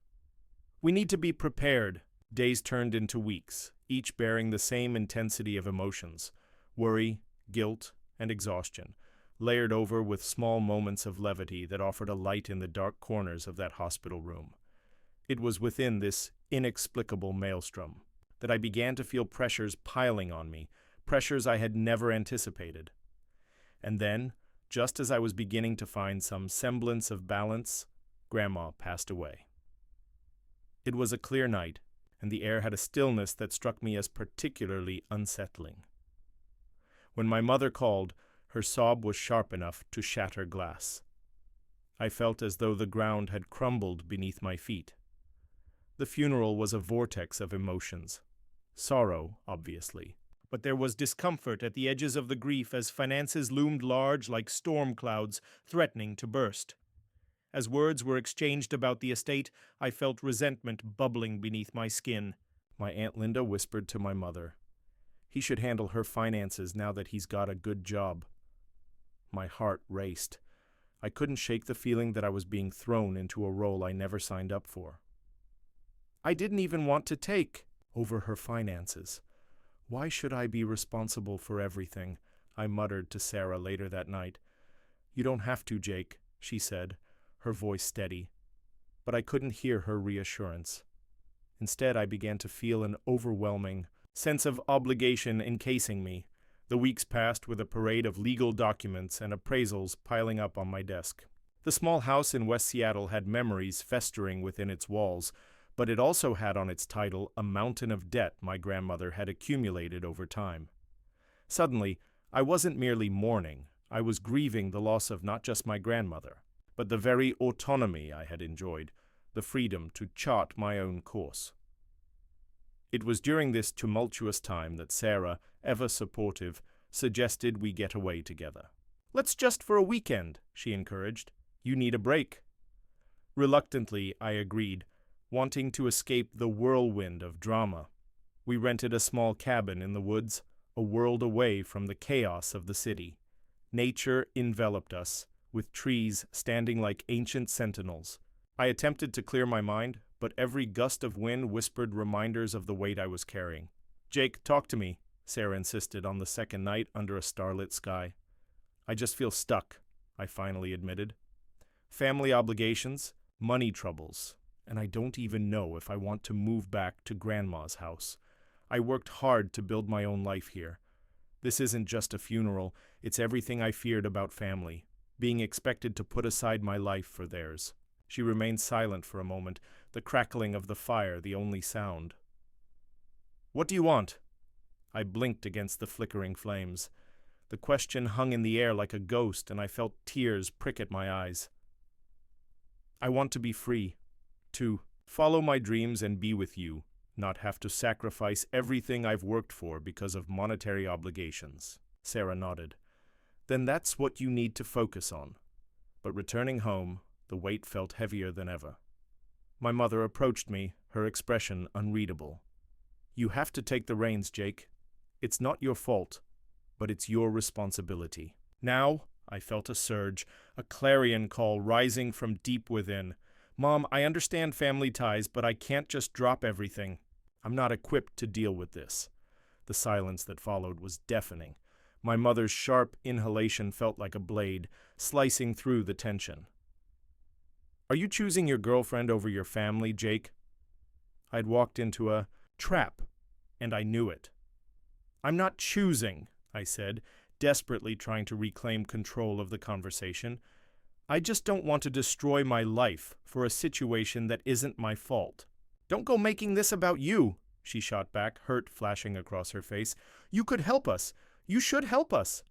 "We need to be prepared." Days turned into weeks, each bearing the same intensity of emotions: worry, guilt, and exhaustion, layered over with small moments of levity that offered a light in the dark corners of that hospital room. It was within this inexplicable maelstrom that I began to feel pressures piling on me, pressures I had never anticipated. And then, just as I was beginning to find some semblance of balance, Grandma passed away. It was a clear night, and the air had a stillness that struck me as particularly unsettling. When my mother called, her sob was sharp enough to shatter glass. I felt as though the ground had crumbled beneath my feet. The funeral was a vortex of emotions. Sorrow, obviously. But there was discomfort at the edges of the grief as finances loomed large like storm clouds threatening to burst. As words were exchanged about the estate, I felt resentment bubbling beneath my skin. My Aunt Linda whispered to my mother, "He should handle her finances now that he's got a good job." My heart raced. I couldn't shake the feeling that I was being thrown into a role I never signed up for. I didn't even want to take over her finances. "Why should I be responsible for everything?" I muttered to Sarah later that night. "You don't have to, Jake," she said, her voice steady. But I couldn't hear her reassurance. Instead, I began to feel an overwhelming sense of obligation encasing me. The weeks passed with a parade of legal documents and appraisals piling up on my desk. The small house in West Seattle had memories festering within its walls, but it also had on its title a mountain of debt my grandmother had accumulated over time. Suddenly, I wasn't merely mourning. I was grieving the loss of not just my grandmother, but the very autonomy I had enjoyed, the freedom to chart my own course. It was during this tumultuous time that Sarah, ever supportive, suggested we get away together. "Let's just for a weekend," she encouraged. "You need a break." Reluctantly, I agreed, wanting to escape the whirlwind of drama. We rented a small cabin in the woods, a world away from the chaos of the city. Nature enveloped us, with trees standing like ancient sentinels. I attempted to clear my mind, but every gust of wind whispered reminders of the weight I was carrying. "Jake, talk to me," Sarah insisted on the second night under a starlit sky. I just feel stuck, I finally admitted. Family obligations, money troubles, and I don't even know if I want to move back to Grandma's house. I worked hard to build my own life here. This isn't just a funeral, it's everything I feared about family, being expected to put aside my life for theirs. She remained silent for a moment, the crackling of the fire the only sound. What do you want? I blinked against the flickering flames. The question hung in the air like a ghost, and I felt tears prick at my eyes. I want to be free, to follow my dreams and be with you, not have to sacrifice everything I've worked for because of monetary obligations. Sarah nodded. Then that's what you need to focus on. But returning home, the weight felt heavier than ever. My mother approached me, her expression unreadable. You have to take the reins, Jake. It's not your fault, but it's your responsibility. Now, I felt a surge, a clarion call rising from deep within. Mom, I understand family ties, but I can't just drop everything. I'm not equipped to deal with this. The silence that followed was deafening. My mother's sharp inhalation felt like a blade, slicing through the tension. Are you choosing your girlfriend over your family, Jake? I'd walked into a trap, and I knew it. I'm not choosing, I said, desperately trying to reclaim control of the conversation. I just don't want to destroy my life for a situation that isn't my fault. Don't go making this about you, she shot back, hurt flashing across her face. You could help us. You should help us.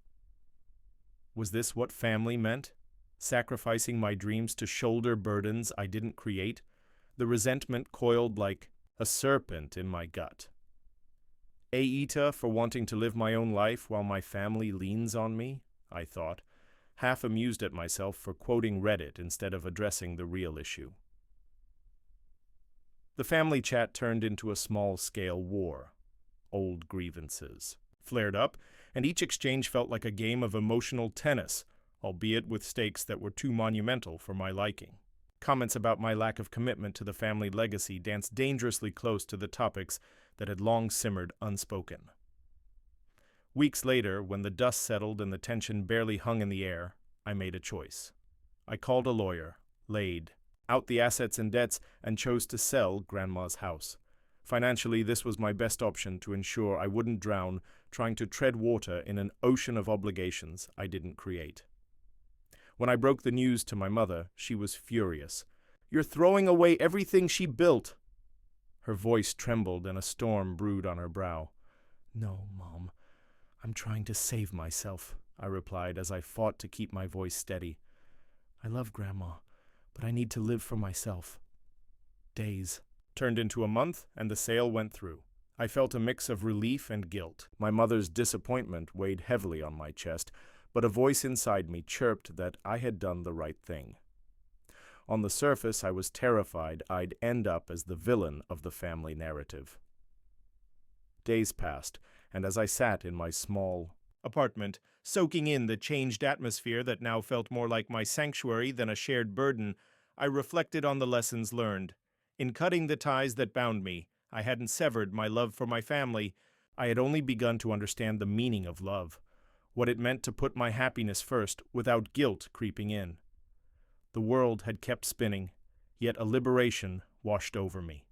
Was this what family meant? Sacrificing my dreams to shoulder burdens I didn't create? The resentment coiled like a serpent in my gut. Aita for wanting to live my own life while my family leans on me, I thought, half amused at myself for quoting Reddit instead of addressing the real issue. The family chat turned into a small-scale war. Old grievances flared up, and each exchange felt like a game of emotional tennis, albeit with stakes that were too monumental for my liking. Comments about my lack of commitment to the family legacy danced dangerously close to the topics that had long simmered unspoken. Weeks later, when the dust settled and the tension barely hung in the air, I made a choice. I called a lawyer, laid out the assets and debts, and chose to sell Grandma's house. Financially, this was my best option to ensure I wouldn't drown trying to tread water in an ocean of obligations I didn't create. When I broke the news to my mother, she was furious. You're throwing away everything she built. Her voice trembled and a storm brewed on her brow. No, Mom, I'm trying to save myself, I replied as I fought to keep my voice steady. I love Grandma, but I need to live for myself. Days turned into a month, and the sale went through. I felt a mix of relief and guilt. My mother's disappointment weighed heavily on my chest, but a voice inside me chirped that I had done the right thing. On the surface, I was terrified I'd end up as the villain of the family narrative. Days passed, and as I sat in my small apartment, soaking in the changed atmosphere that now felt more like my sanctuary than a shared burden, I reflected on the lessons learned. In cutting the ties that bound me, I hadn't severed my love for my family. I had only begun to understand the meaning of love, what it meant to put my happiness first without guilt creeping in. The world had kept spinning, yet a liberation washed over me.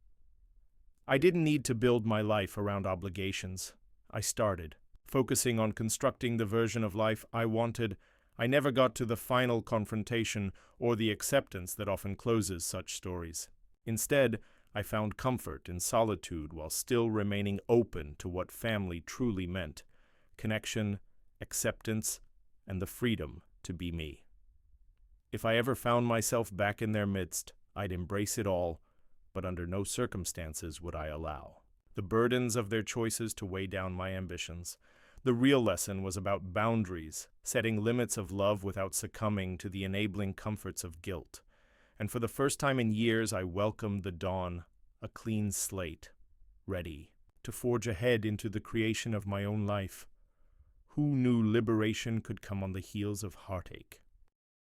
I didn't need to build my life around obligations. I started, focusing on constructing the version of life I wanted. I never got to the final confrontation or the acceptance that often closes such stories. Instead, I found comfort in solitude while still remaining open to what family truly meant: connection, acceptance, and the freedom to be me. If I ever found myself back in their midst, I'd embrace it all, but under no circumstances would I allow the burdens of their choices to weigh down my ambitions. The real lesson was about boundaries, setting limits of love without succumbing to the enabling comforts of guilt. And for the first time in years, I welcomed the dawn, a clean slate, ready to forge ahead into the creation of my own life. Who knew liberation could come on the heels of heartache?